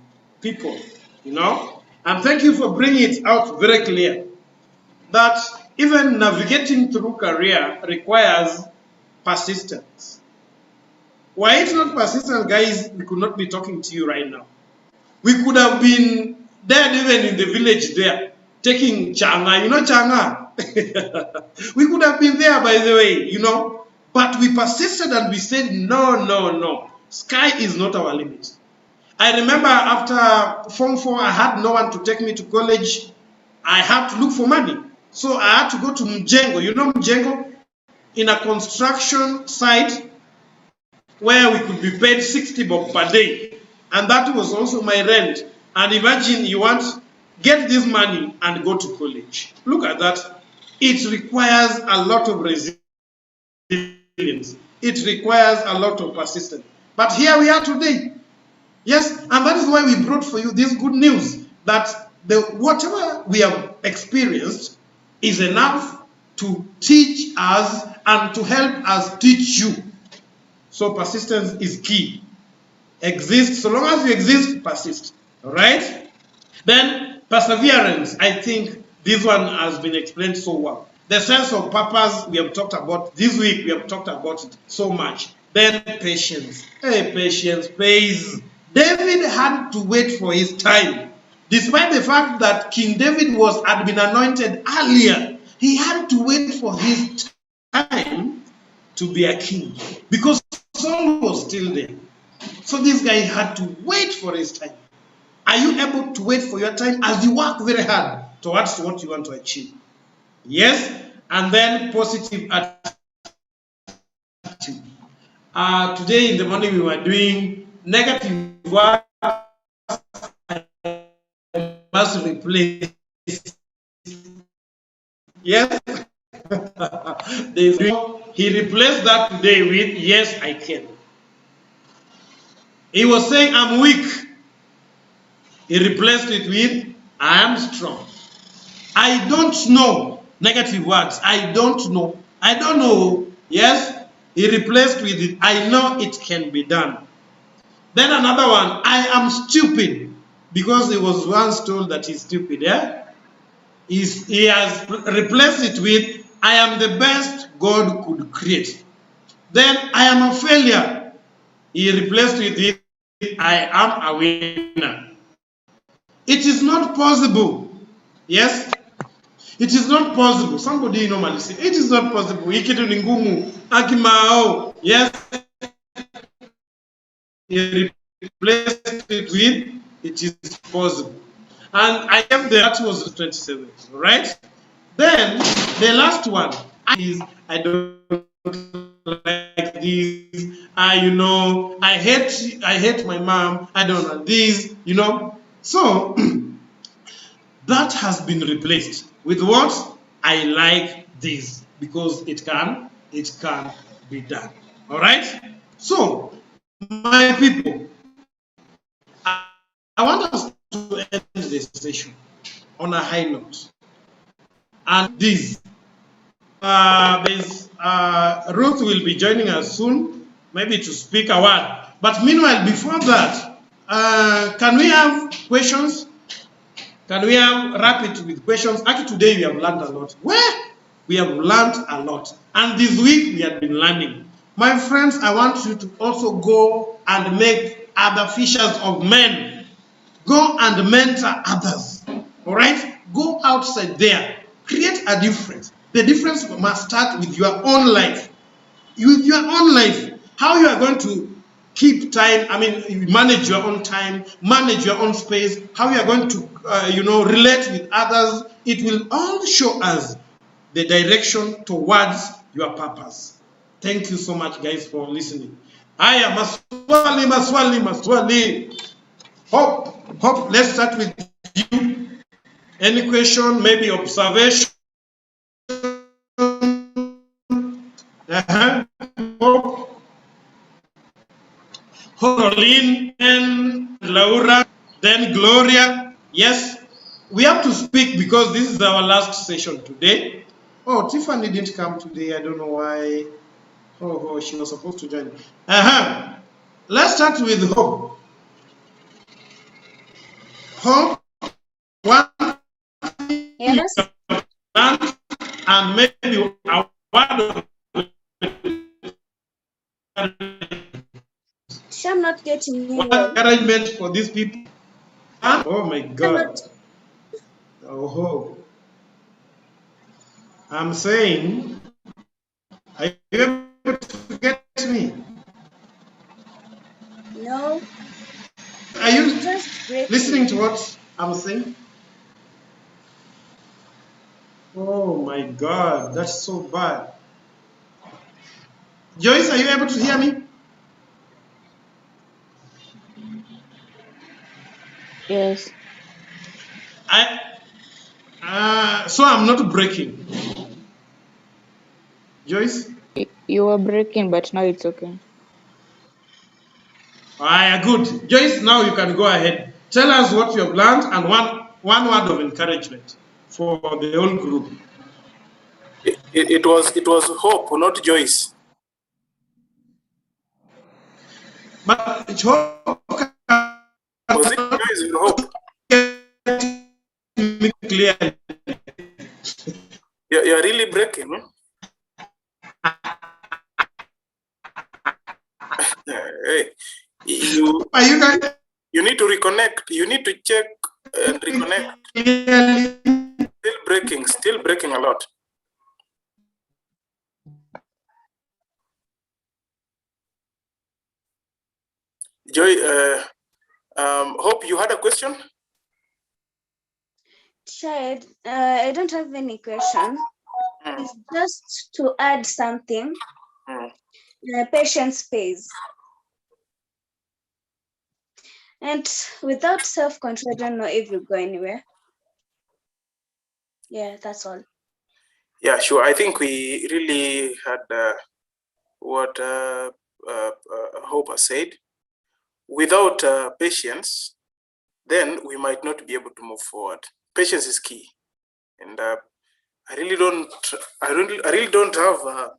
people, you know. And thank you for bringing it out very clear that even navigating through career requires persistence. Were it not persistent, guys, we could not be talking to you right now. We could have been dead even in the village there, taking changa. You know changa? We could have been there, by the way, you know. But we persisted and we said, no, no, no. Sky is not our limit. I remember after Form 4, I had no one to take me to college. I had to look for money. So I had to go to Mjengo. You know Mjengo? In a construction site where we could be paid 60 bob per day. And that was also my rent. And imagine you want to get this money and go to college. Look at that. It requires a lot of resilience. It requires a lot of persistence. But here we are today. Yes, and that is why we brought for you this good news that whatever we have experienced is enough to teach us and to help us teach you. So persistence is key. Exist, so long as you exist, persist. All right? Then perseverance, I think this one has been explained so well. The sense of purpose we have talked about this week, we have talked about it so much. Then patience. Hey, patience pays. David had to wait for his time. Despite the fact that King David had been anointed earlier, he had to wait for his time to be a king because Saul was still there. So this guy had to wait for his time. Are you able to wait for your time as you work very hard towards what you want to achieve? Yes, and then positive attitude. Today in the morning we were doing negative words. I must replace. Yes, he replaced that today with yes, I can. He was saying I'm weak. He replaced it with I am strong. I don't know. Negative words. I don't know. I don't know. Yes. He replaced with it, I know it can be done. Then another one, I am stupid, because he was once told that he's stupid. Yeah, he has replaced it with, I am the best God could create. Then I am a failure. He replaced with it, I am a winner. It is not possible. Yes, it is not possible. Somebody normally say, it is not possible. Ikitu ni ngumu. Akimao. Yes. He replaced it with, it is possible. And I am there, that was the 27th, right? Then the last one is, I don't like this. I hate my mom. I don't like this, So that has been replaced with what? I like this, because it can be done. All right? So, my people, I want us to end this session on a high note. And this, Ruth will be joining us soon, maybe to speak a word. But meanwhile, before that, can we have questions? Can we have wrap it with questions? Actually, today we have learned a lot. We have learned a lot. And this week we have been learning. My friends, I want you to also go and make other fishers of men. Go and mentor others. All right? Go outside there. Create a difference. The difference must start with your own life. With your own life. How you are going to keep time, manage your own time, manage your own space, how you are going to, relate with others. It will all show us the direction towards your purpose. Thank you so much, guys, for listening. Aya, maswali. Hope, let's start with you. Any question, maybe observation? Hope. Pauline, and Laura, then Gloria. Yes, we have to speak because this is our last session today. Oh, Tiffany didn't come today. I don't know why. Oh, she was supposed to join. Let's start with Hope. Hope, what? Yes. And maybe a word of I'm not getting you. encouragement for these people. Oh my God. Oh, I'm saying, are you able to get me? No. Are you Just listening to what I'm saying? Oh my God, that's so bad. Joyce, are you able to hear me? Yes. So I'm not breaking. Joyce? You were breaking, but now it's okay. Good. Joyce, now you can go ahead. Tell us what you have learned and one word of encouragement for the whole group. It was Hope, not Joyce. But it's Hope. Was it Joyce or Hope? Clearly. You're really breaking. Hey, you need to reconnect. You need to check and reconnect. Still breaking a lot. Joy, Hope, you had a question? Child, I don't have any question. It's just to add something. Patience pays. And without self-control, I don't know if you go anywhere. Yeah, that's all. Yeah, sure. I think we really had what Hope has said. Without patience, then we might not be able to move forward. Patience is key, and I really don't have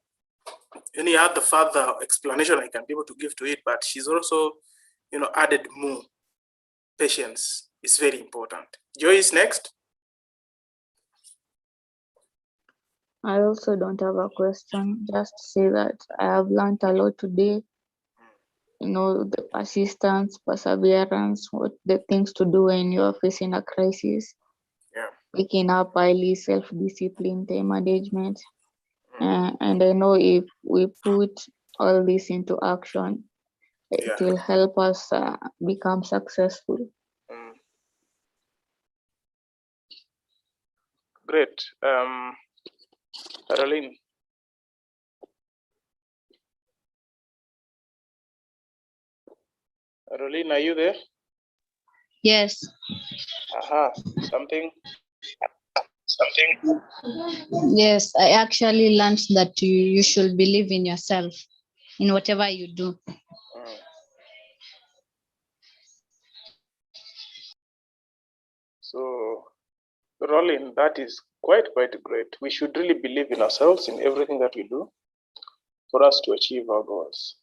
any other further explanation I can be able to give to it, but she's also, added more. Patience is very important. Joy is next. I also don't have a question, just to say that I have learned a lot today. The persistence, perseverance, what the things to do when you're facing a crisis. Yeah. Waking up early, self-discipline, time management. And I know if we put all this into action, it will help us become successful. Great. Caroline. Caroline, are you there? Yes. Something. Yes, I actually learned that you should believe in yourself in whatever you do. So, Roland, that is quite great. We should really believe in ourselves in everything that we do for us to achieve our goals.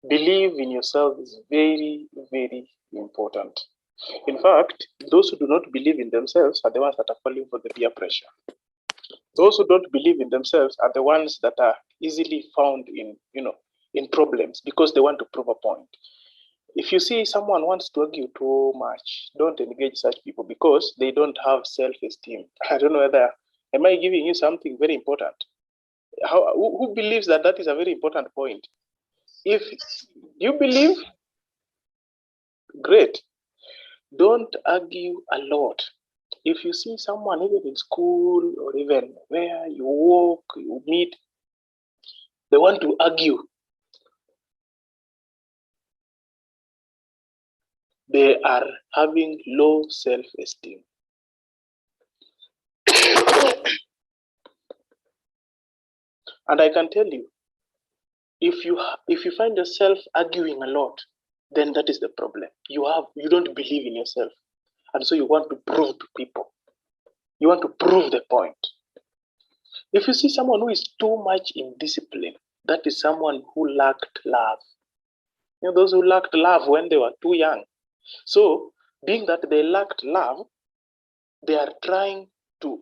Believe in yourself is very, very important. In fact, those who do not believe in themselves are the ones that are falling for the peer pressure. Those who don't believe in themselves are the ones that are easily found in problems because they want to prove a point. If you see someone wants to argue too much, don't engage such people because they don't have self-esteem. I don't know whether, am I giving you something very important? Who believes that is a very important point? If you believe, great. Don't argue a lot. If you see someone even in school or even where you walk, you meet, they want to argue, they are having low self-esteem. And I can tell you, if you find yourself arguing a lot, then that is the problem. You don't believe in yourself. And so you want to prove to people. You want to prove the point. If you see someone who is too much in discipline, that is someone who lacked love. Those who lacked love when they were too young. So, being that they lacked love, they are trying to,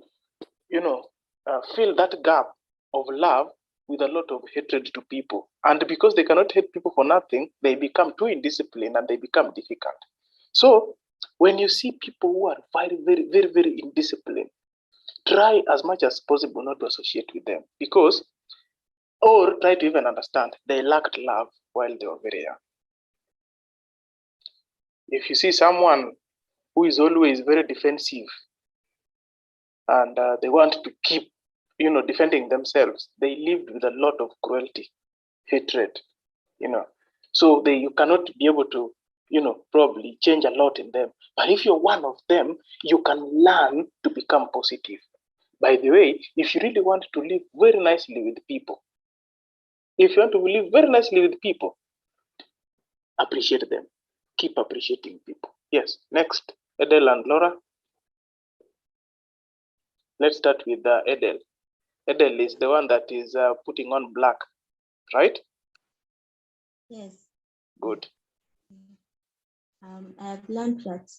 fill that gap of love with a lot of hatred to people. And because they cannot hate people for nothing, they become too indisciplined and they become difficult. So, when you see people who are very, very, very, very indisciplined, try as much as possible not to associate with them or try to even understand they lacked love while they were very young. If you see someone who is always very defensive and they want to keep, defending themselves, they lived with a lot of cruelty, hatred, so you cannot be able to, probably change a lot in them. But if you're one of them, you can learn to become positive. By the way, if you really want to live very nicely with people, appreciate them. Keep appreciating people. Yes, next, Edel and Laura. Let's start with Edel. Edel is the one that is putting on black, right? Yes. Good. I've learned that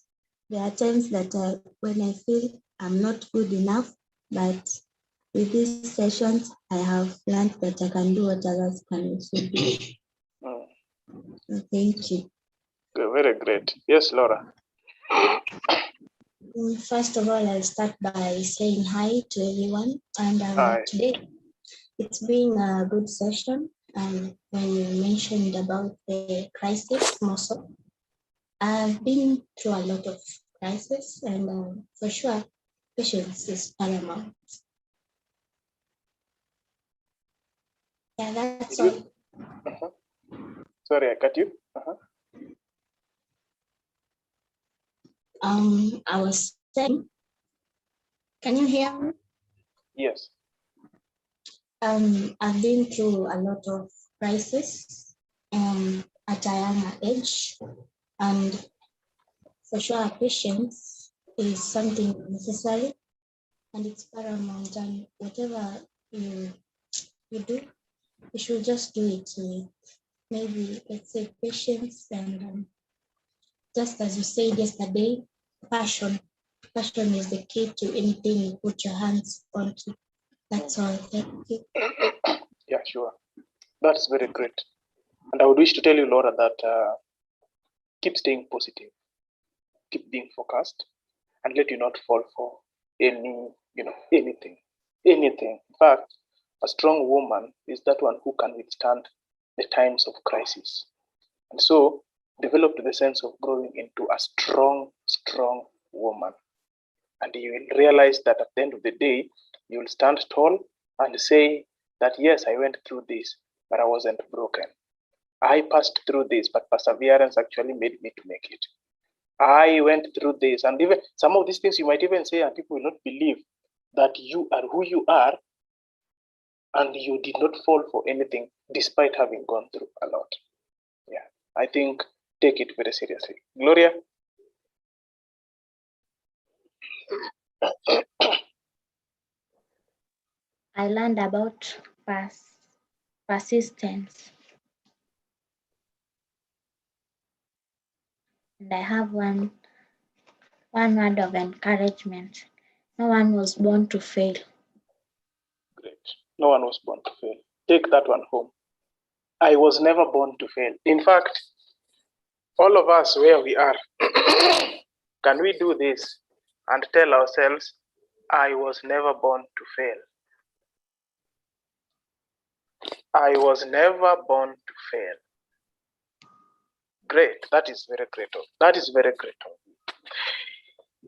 there are times that when I feel I'm not good enough, but with these sessions, I have learned that I can do what others can also do. So thank you. Very great. Yes, Laura. First of all, I'll start by saying hi to everyone. And Hi. Today, it's been a good session. And when you mentioned about the crisis, also, I've been through a lot of crisis, and for sure, patience is paramount. Yeah, that's all. Sorry, I cut you. I was saying, can you hear me? Yes. I've been through a lot of crisis at a younger age, and for sure, patience is something necessary, and it's paramount. And whatever you do, we should just do it with maybe, let's say, patience and just as you said yesterday, passion. Passion is the key to anything you put your hands onto. That's all. Thank you. Yeah, sure. That's very great. And I would wish to tell you, Laura, that keep staying positive, keep being focused, and let you not fall for anything. In fact, a strong woman is that one who can withstand the times of crisis. And so develop the sense of growing into a strong woman. And you will realize that at the end of the day, you will stand tall and say that, yes, I went through this, but I wasn't broken. I passed through this, but perseverance actually made me to make it. I went through this, and even some of these things you might even say, and people will not believe that you are who you are, and you did not fall for anything despite having gone through a lot. Yeah, I think take it very seriously. Gloria? I learned about persistence. And I have one word of encouragement. No one was born to fail. Great. No one was born to fail. Take that one home. I was never born to fail. In fact, all of us where we are, can we do this and tell ourselves, I was never born to fail. I was never born to fail. Great. That is very great. That is very great.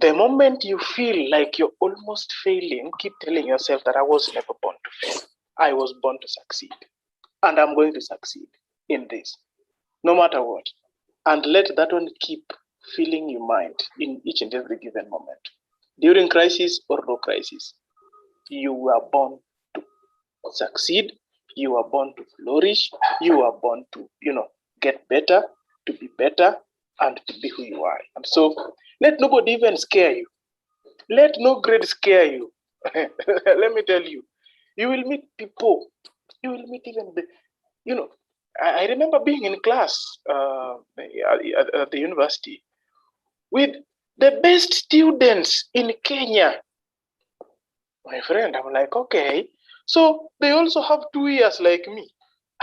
The moment you feel like you're almost failing, keep telling yourself that I was never born to fail. I was born to succeed. And I'm going to succeed in this, no matter what. And let that one keep filling your mind in each and every given moment. During crisis or no crisis, you were born to succeed. You are born to flourish. You are born to, get better, to be better, and to be who you are. And so let nobody even scare you. Let no grade scare you. Let me tell you, you will meet people. You will meet even I remember being in class at the university with the best students in Kenya. My friend, I'm like, okay, so they also have 2 years like me.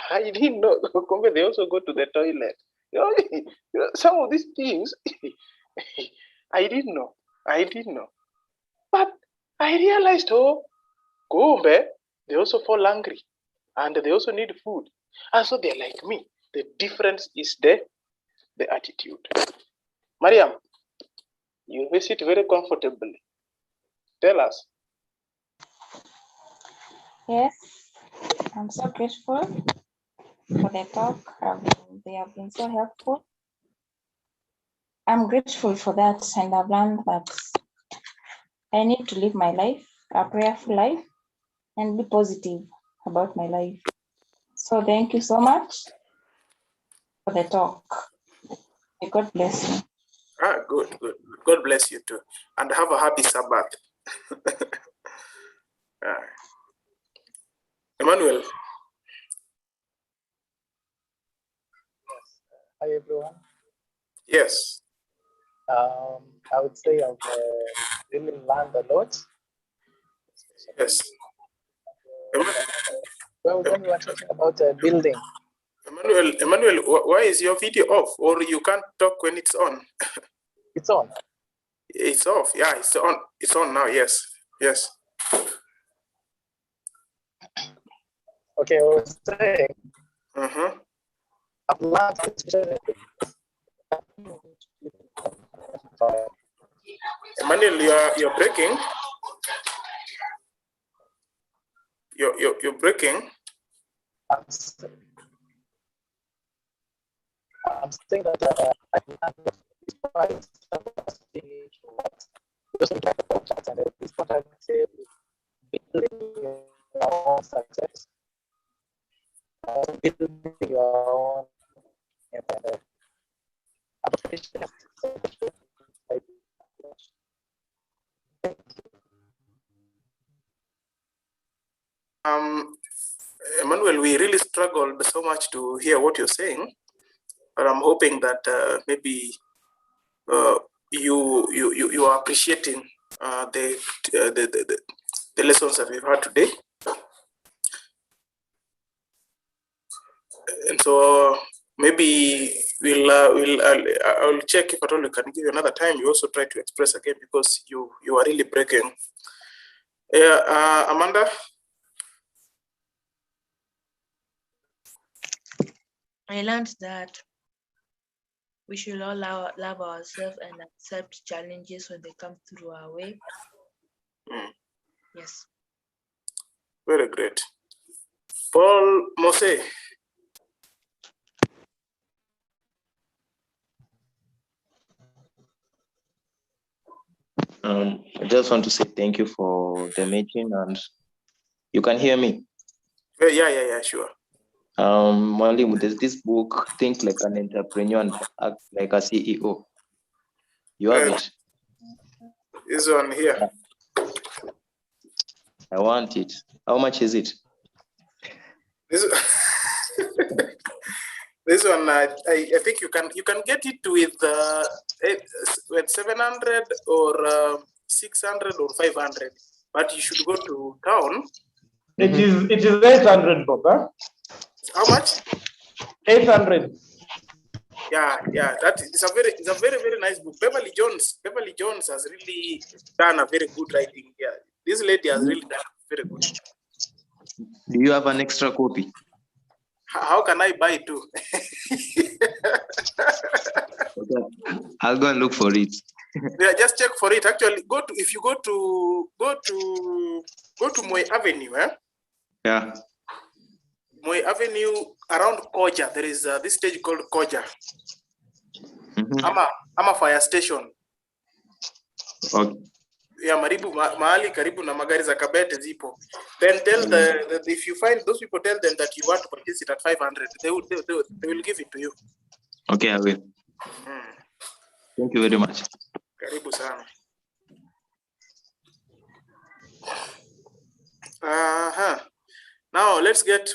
I didn't know. They also go to the toilet. Some of these things, I didn't know. But I realized, they also fall hungry and they also need food. And so they're like me. The difference is the attitude. Mariam, you visit very comfortably. Tell us. Yes, I'm so grateful for the talk. They have been so helpful. I'm grateful for that, and I've learned that I need to live my life, a prayerful life, and be positive about my life. So thank you so much for the talk. May God bless you. Good. God bless you too. And have a happy Sabbath. Emmanuel. Hi, everyone. Yes. I would say I've really learned a lot. Yes. Well, when we were talking about building. Emmanuel, why is your video off? Or you can't talk when it's on? It's on. It's off. Yeah, it's on. It's on now. Yes. Okay, I was saying. I've learned Emmanuel, you're breaking. You're breaking. I'm saying that I've learned and at this point I would say building your own success, building your own appreciation. Emmanuel, we really struggled so much to hear what you're saying, but I'm hoping that maybe you are appreciating the lessons that we've had today. And so maybe I'll check if at all we can give you another time. You also try to express again because you are really breaking. Yeah, Amanda. I learned that we should all love ourselves and accept challenges when they come through our way. Yes. Very great. Paul Mose. I just want to say thank you for the meeting, and you can hear me. Yeah, sure. Mwalimu, there's this book, Think Like an Entrepreneur and Act Like a CEO. You have it? This one here. I want it. How much is it? This this one, I think you can get it with 700 or 600 or 500, but you should go to town. It is 800, Bob. Huh? How much? 800. Yeah. It's a very nice book. Beverly Jones has really done a very good writing here. This lady has really done very good. Do you have an extra copy? How can I buy two? Okay. I'll go and look for it. Yeah, just check for it. Actually, if you go to Moy Avenue, Yeah. Moy Avenue around Koja, there is this stage called Koja. Ama fire station. Okay. Yeah, mahali karibu na magari za Kabete zipo. Then tell if you find those people, tell them that you want to purchase it at 500. They will give it to you. Okay, I will. Thank you very much. Karibu sana. Now let's get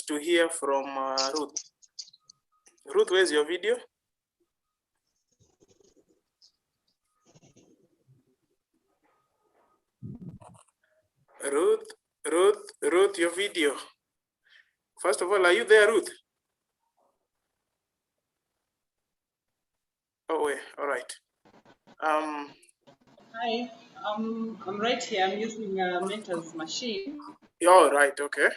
to hear from Ruth. Ruth, where's your video? Ruth, your video. First of all, are you there, Ruth? Oh, wait, all right. Hi, I'm right here. I'm using Mentor's machine. All right, okay.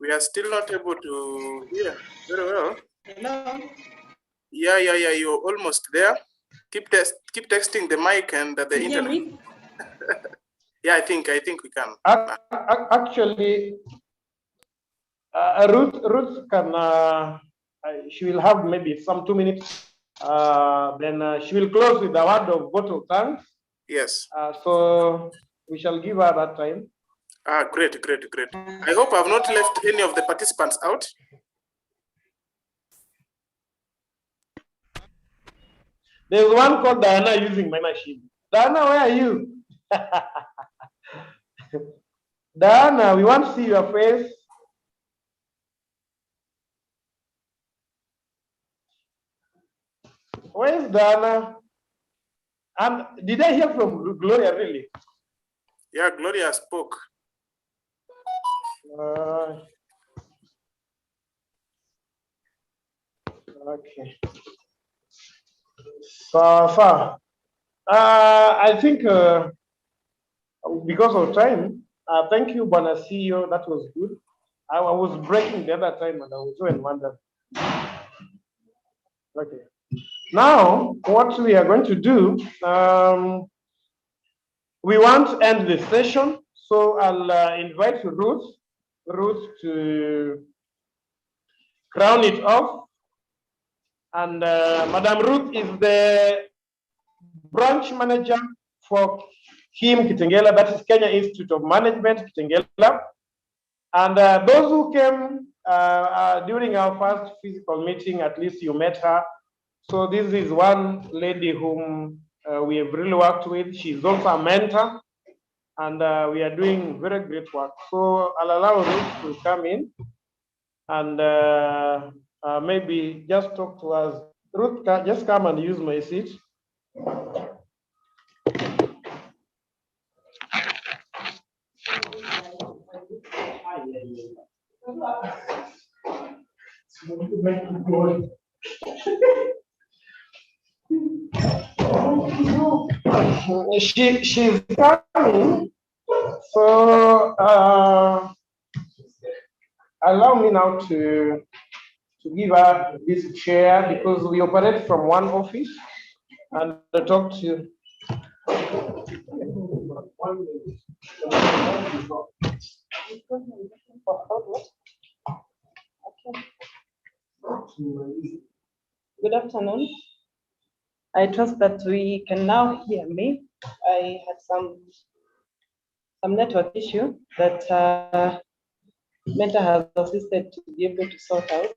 We are still not able to hear very well. Hello? Yeah, you're almost there. Keep texting the mic and the Can you hear internet. me? Yeah, I think we can. Actually, Ruth can, she will have maybe some 2 minutes. Then she will close with a word of vote of thanks. Yes. So we shall give her that time. Great. I hope I've not left any of the participants out. There's one called Diana using my machine. Diana, where are you? Diana, we want to see your face. Where's Diana? And did I hear from Gloria really? Yeah, Gloria spoke. Okay. So I think because of time, thank you, Bwana CEO. That was good. I was breaking the other time and I was doing wonder. Okay. Now, what we are going to do, we want to end the session. So I'll invite Ruth to crown it off. And Madam Ruth is the branch manager for KIM Kitengela, that is Kenya Institute of Management, Kitengela. And those who came during our first physical meeting, at least you met her. So this is one lady whom we have really worked with. She's also a mentor, and we are doing very great work. So I'll allow Ruth to come in and maybe just talk to us. Ruth, just come and use my seat. She's coming. So allow me now to give her this chair because we operate from one office and talk to. Good afternoon. I trust that we can now hear me. I had some network issue that Meta has assisted to be able to sort out.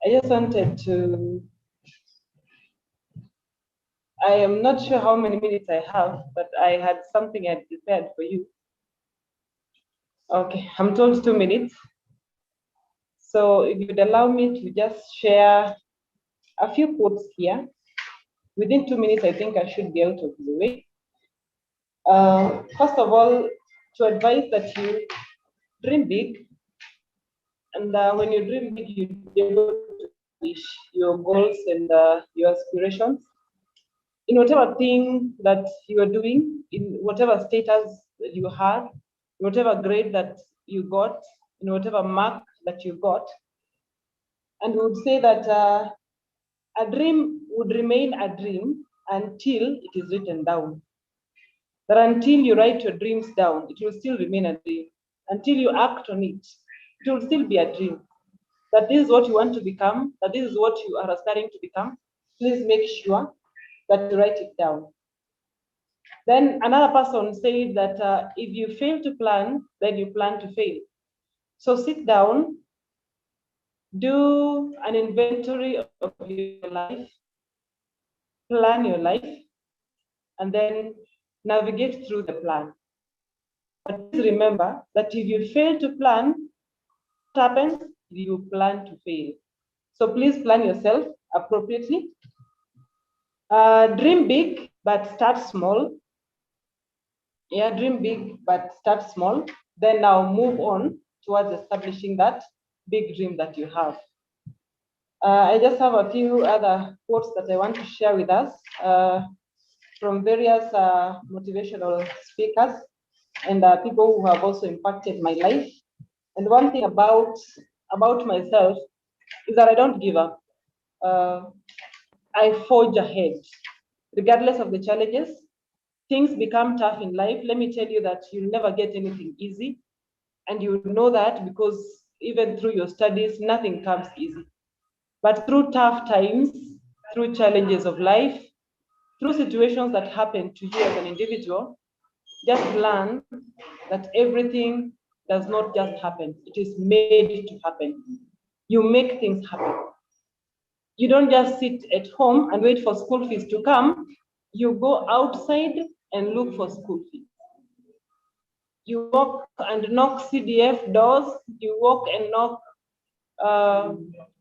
I just wanted to, I am not sure how many minutes I have, but I had something I prepared for you. Okay, I'm told 2 minutes. So if you'd allow me to just share a few quotes here. Within 2 minutes, I think I should be out of the way. First of all, to advise that you dream big. And when you dream big, you'll be able to reach your goals and your aspirations. In whatever thing that you are doing, in whatever status that you have, in whatever grade that you got, in whatever mark that you got, and we would say that a dream would remain a dream until it is written down. That until you write your dreams down, it will still remain a dream. Until you act on it, it will still be a dream. That this is what you want to become, that this is what you are aspiring to become. Please make sure that you write it down. Then another person said that if you fail to plan, then you plan to fail. So sit down, do an inventory of your life, plan your life, and then navigate through the plan. But please remember that if you fail to plan, what happens? You plan to fail. So please plan yourself appropriately. Dream big, but start small. Yeah, dream big, but start small. Then now move on towards establishing that big dream that you have. I just have a few other quotes that I want to share with us from various motivational speakers and people who have also impacted my life. And one thing about myself is that I don't give up. I forge ahead, regardless of the challenges. Things become tough in life. Let me tell you that you'll never get anything easy. And you know that because even through your studies, nothing comes easy. But through tough times, through challenges of life, through situations that happen to you as an individual, just learn that everything does not just happen. It is made to happen. You make things happen. You don't just sit at home and wait for school fees to come. You go outside and look for school fees. You walk and knock CDF doors. You walk and knock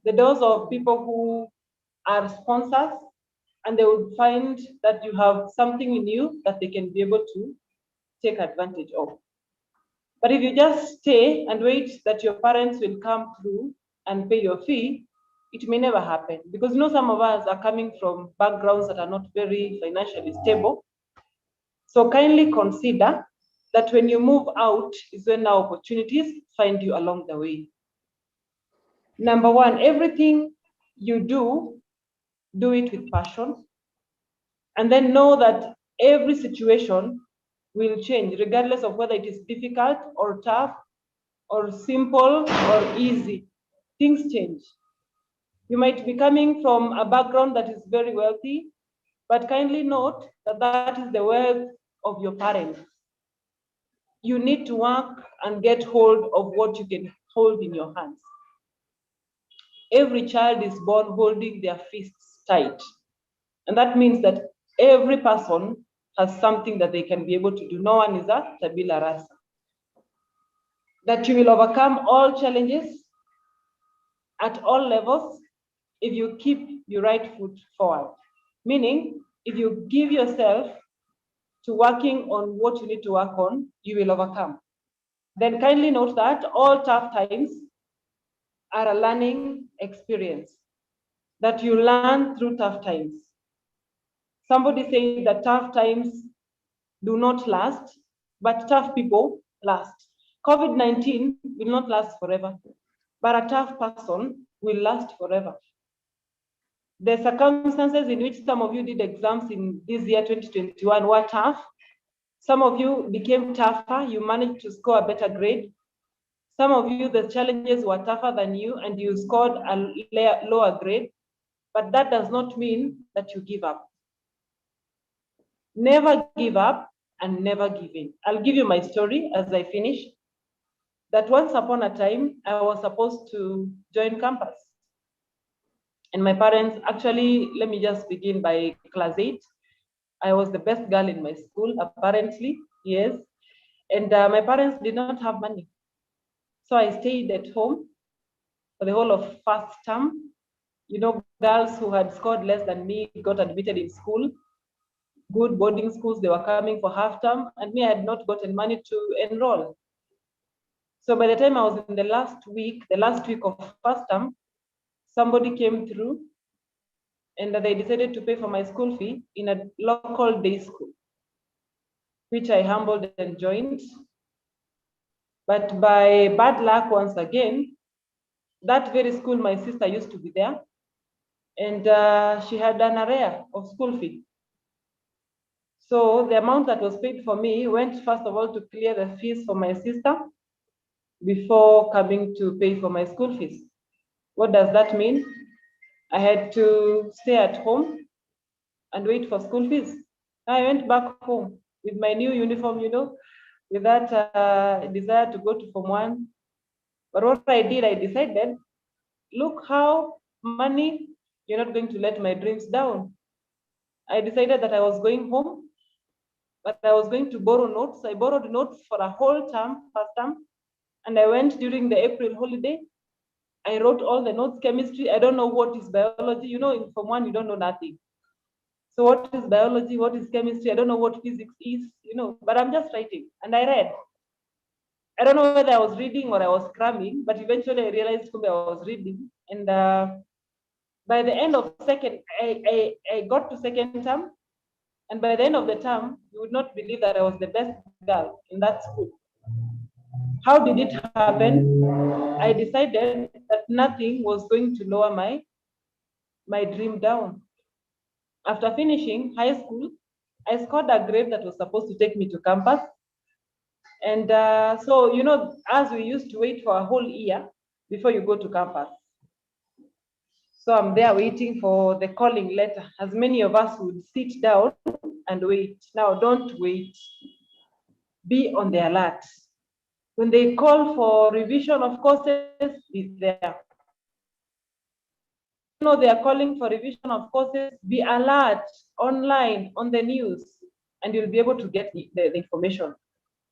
the doors of people who are sponsors, and they would find that you have something in you that they can be able to take advantage of. But if you just stay and wait that your parents will come through and pay your fee, it may never happen, because some of us are coming from backgrounds that are not very financially stable. So kindly consider that when you move out is when now opportunities find you along the way. Number one, everything you do it with passion. And then know that every situation will change, regardless of whether it is difficult or tough or simple or easy. Things change. You might be coming from a background that is very wealthy, but kindly note that that is the wealth of your parents. You need to work and get hold of what you can hold in your hands. every child is born holding their fists tight. And that means that every person has something that they can be able to do. No one is a tabula rasa. That you will overcome all challenges at all levels if you keep your right foot forward. Meaning, if you give yourself to working on what you need to work on, you will overcome. Then kindly note that all tough times are a learning experience, that you learn through tough times. Somebody said that tough times do not last, but tough people last. COVID-19 will not last forever, but a tough person will last forever. The circumstances in which some of you did exams in this year 2021 were tough. Some of you became tougher, you managed to score a better grade. Some of you, the challenges were tougher than you and you scored a lower grade, but that does not mean that you give up. Never give up and never give in. I'll give you my story as I finish. That once upon a time, I was supposed to join campus. And my parents, actually, let me just begin by class 8. I was the best girl in my school, apparently, yes. And my parents did not have money. So I stayed at home for the whole of first term. You know, girls who had scored less than me got admitted in school, good boarding schools, they were coming for half term, and me, I had not gotten money to enroll. So by the time I was in the last week of first term, somebody came through and they decided to pay for my school fee in a local day school, which I humbled and joined. But by bad luck, once again, that very school, my sister used to be there, and she had an arrear of school fee. So the amount that was paid for me went, first of all, to clear the fees for my sister before coming to pay for my school fees. What does that mean? I had to stay at home and wait for school fees. I went back home with my new uniform, you know, with that desire to go to Form 1. But what I did, I decided, look how money, you're not going to let my dreams down. I decided that I was going home, but I was going to borrow notes. I borrowed notes for a whole term, first term, and I went during the April holiday. I wrote all the notes, chemistry. I don't know what is biology. You know, in Form 1, you don't know nothing. So what is biology? What is chemistry? I don't know what physics is, you know, but I'm just writing. And I read. I don't know whether I was reading or I was cramming, but eventually I realized I was reading. And by the end of I got to second term. And by the end of the term, you would not believe that I was the best girl in that school. How did it happen? I decided that nothing was going to lower my dream down. After finishing high school, I scored a grade that was supposed to take me to campus. And so, you know, as we used to wait for a whole year before you go to campus. So I'm there waiting for the calling letter, as many of us would sit down and wait. Now, don't wait. Be on the alert. When they call for revision of courses, be there. You know they are calling for revision of courses, be alert online, on the news, and you'll be able to get the information.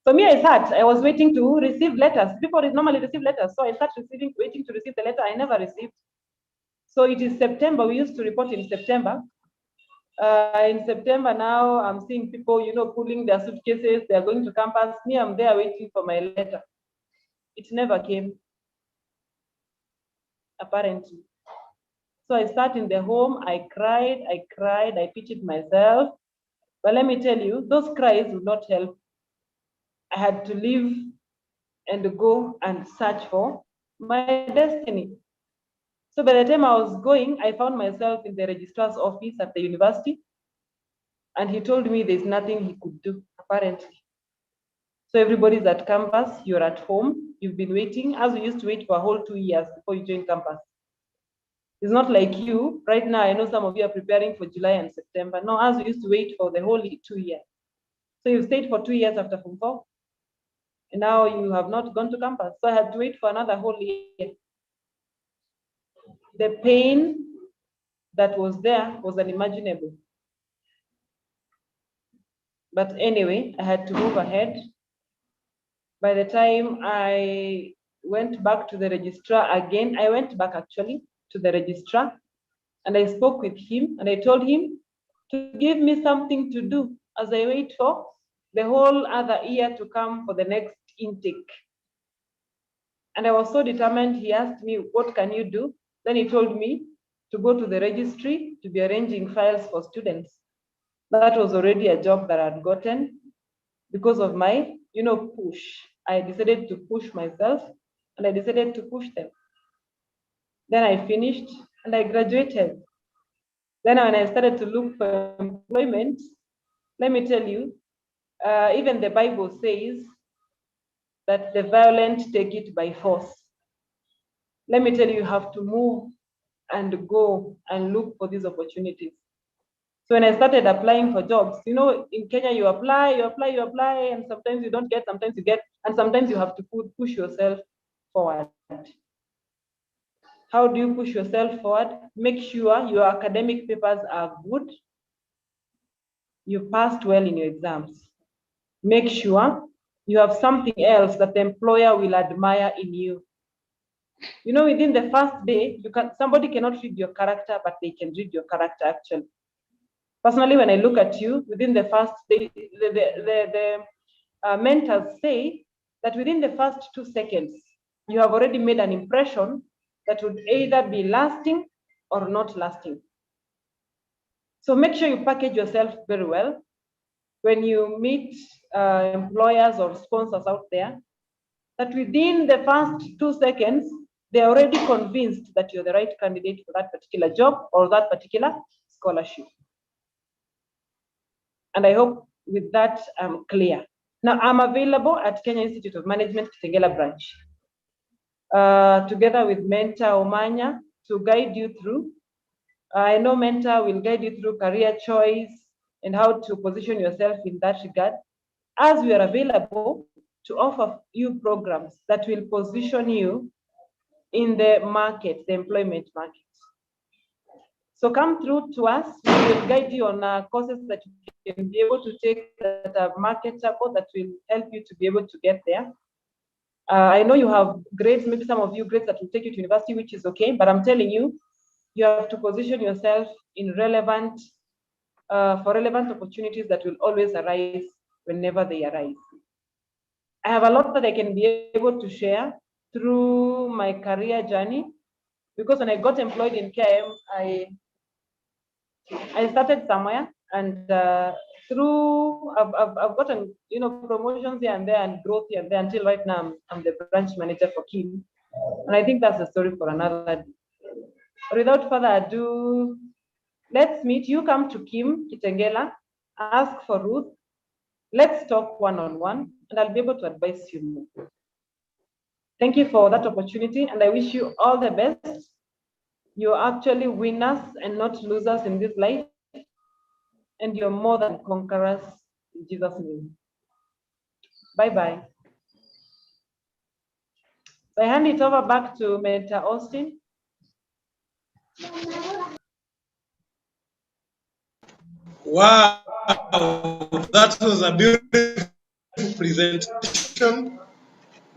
So me, I was waiting to receive letters. People normally receive letters. So I started waiting to receive the letter. I never received. So it is September. We used to report in September. In September now, I'm seeing people, you know, pulling their suitcases. They're going to campus. Me, I'm there waiting for my letter. It never came, apparently. So I sat in the home. I cried. I pitied myself. But let me tell you, those cries would not help. I had to leave and go and search for my destiny. So by the time I was going, I found myself in the registrar's office at the university, and he told me there's nothing he could do, apparently. So everybody's at campus, you're at home, you've been waiting, as we used to wait for a whole 2 years before you join campus. It's not like you, right now, I know some of you are preparing for July and September. No, as we used to wait for the whole 2 years. So you've stayed for 2 years after Form 4, and now you have not gone to campus. So I had to wait for another whole year. the pain that was there was unimaginable. But anyway, I had to move ahead. By the time I went back to the registrar again, I went back actually to the registrar and I spoke with him and I told him to give me something to do as I wait for the whole other year to come for the next intake. And I was so determined. He asked me, what can you do? Then he told me to go to the registry to be arranging files for students. That was already a job that I'd gotten because of my, push. I decided to push myself and I decided to push them. Then I finished and I graduated. Then when I started to look for employment, let me tell you, even the Bible says that the violent take it by force. Let me tell you, you have to move and go and look for these opportunities. So when I started applying for jobs, in Kenya, you apply, and sometimes you don't get, sometimes you get, and sometimes you have to push yourself forward. How do you push yourself forward? Make sure your academic papers are good. You passed well in your exams. Make sure you have something else that the employer will admire in you. Within the first day, somebody cannot read your character, but they can read your character actually. Personally, when I look at you, within the first day, the mentors say that within the first 2 seconds, you have already made an impression that would either be lasting or not lasting. So make sure you package yourself very well. When you meet employers or sponsors out there, that within the first 2 seconds, they're already convinced that you're the right candidate for that particular job or that particular scholarship. And I hope with that, I'm clear. Now, I'm available at Kenya Institute of Management, Kitengela branch, together with Mentor Omanya to guide you through. I know Mentor will guide you through career choice and how to position yourself in that regard, as we are available to offer you programs that will position you in the market, the employment market. So come through to us. We will guide you on courses that you can be able to take that are marketable, that will help you to be able to get there. I know you have grades, maybe some of you grades that will take you to university, which is okay, but I'm telling you, you have to position yourself in relevant, for relevant opportunities that will always arise whenever they arise. I have a lot that I can be able to share through my career journey, because when I got employed in KM, I started somewhere, and I've gotten promotions here and there and growth here and there until right now I'm the branch manager for KIM, and I think that's a story for another day. But without further ado, let's meet. You come to KIM Kitengela, ask for Ruth. Let's talk one-on-one, and I'll be able to advise you more. Thank you for that opportunity, and I wish you all the best. You're actually winners and not losers in this life, and you're more than conquerors in Jesus' name. Bye-bye. So I hand it over back to Mentor Austin. Wow, that was a beautiful presentation.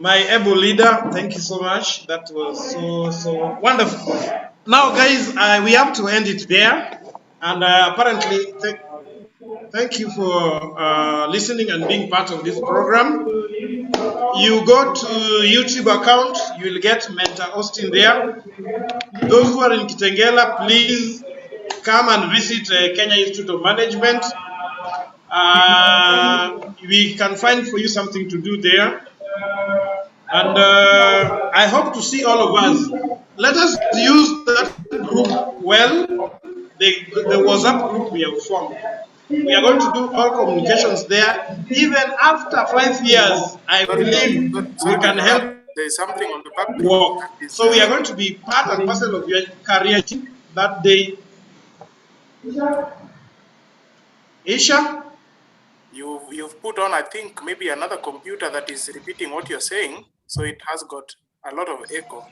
My able leader, thank you so much. That was so wonderful. Now, guys, we have to end it there. And apparently, thank you for listening and being part of this program. You go to YouTube account, you will get Mentor Austin there. Those who are in Kitengela, please come and visit Kenya Institute of Management. We can find for you something to do there. And I hope to see all of us. Let us use that group well, the WhatsApp group we have formed. We are going to do all communications there. Even after 5 years, I believe we can help. There's something on the back. Work. So we are going to be part and parcel of your career that day. Isha? You've put on, I think, maybe another computer that is repeating what you're saying, so it has got a lot of echo.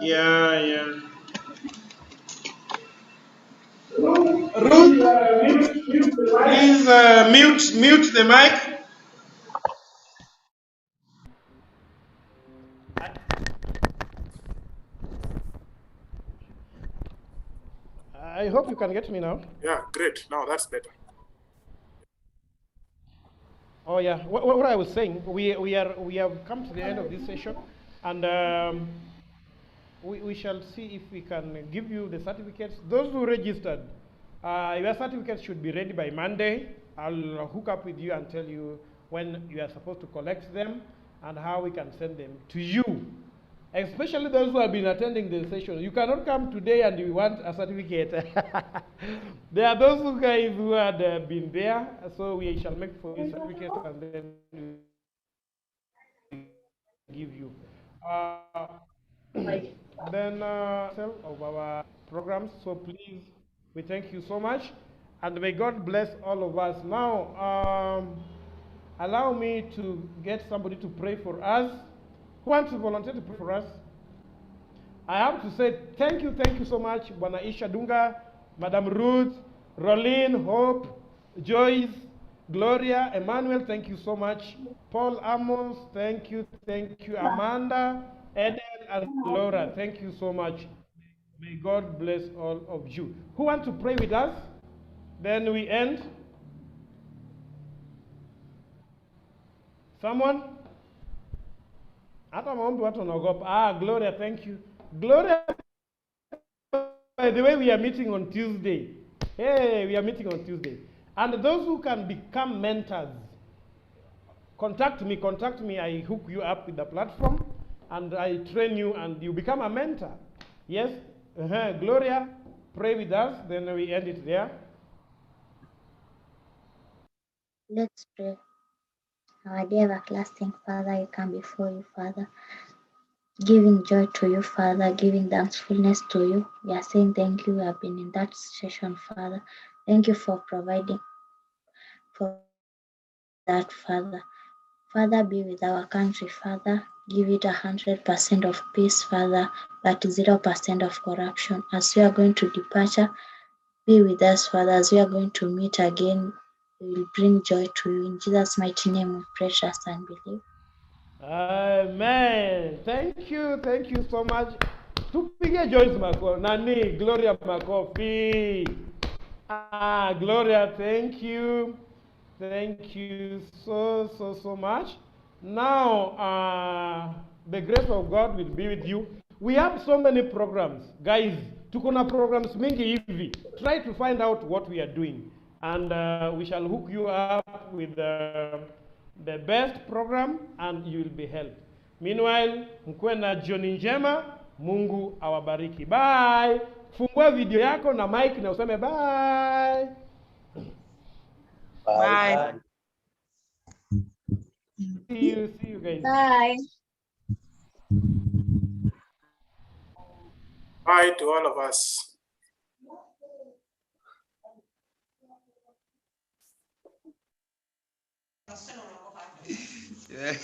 Yeah. Ruth, please mute the mic. I hope you can get me now. Yeah, great. Now that's better. Oh yeah, what I was saying, we have come to the end of this session, and we shall see if we can give you the certificates. Those who registered, your certificates should be ready by Monday. I'll hook up with you and tell you when you are supposed to collect them and how we can send them to you. Especially those who have been attending the session. You cannot come today and you want a certificate. There are those guys who had been there, so we shall make for you certificate and then give you. Then of our programs. So please, we thank you so much, and may God bless all of us. Now, allow me to get somebody to pray for us. Who wants to volunteer to pray for us? I have to say thank you so much, Bwana Isha Dunga, Madam Ruth, Rolene, Hope, Joyce, Gloria, Emmanuel, thank you so much. Paul Amos, thank you. Amanda, Eden, and Laura, thank you so much. May God bless all of you. Who want to pray with us? Then we end. Someone? Hata maombi watu wanaogopa. Gloria, thank you. Gloria, by the way, we are meeting on Tuesday. Hey, we are meeting on Tuesday. And those who can become mentors, contact me. I hook you up with the platform and I train you and you become a mentor. Yes? Gloria, pray with us, then we end it there. Let's pray. Our dear everlasting Father, I come before you, Father, giving joy to you, Father, giving thankfulness to you. We are saying thank you. We have been in that session, Father. Thank you for providing for that, Father. Father, be with our country, Father. Give it 100% of peace, Father, but 0% of corruption. As we are going to departure, be with us, Father. As we are going to meet again, we will bring joy to you. In Jesus' mighty name, we pray, trust, and believe. Amen. Thank you so much. Tupige Joyce Nani, Gloria Makofi. Gloria, thank you. Thank you so much. Now, the grace of God will be with you. We have so many programs. Guys, tuko na programs mingi hivi. Try to find out what we are doing. And we shall hook you up with the best program and you will be helped. Meanwhile, mkuwe na jioni njema. Mungu awabariki. Bye. Fungua video yako na mic na useme bye. Bye. See you guys. Bye. Bye to all of us. Yeah.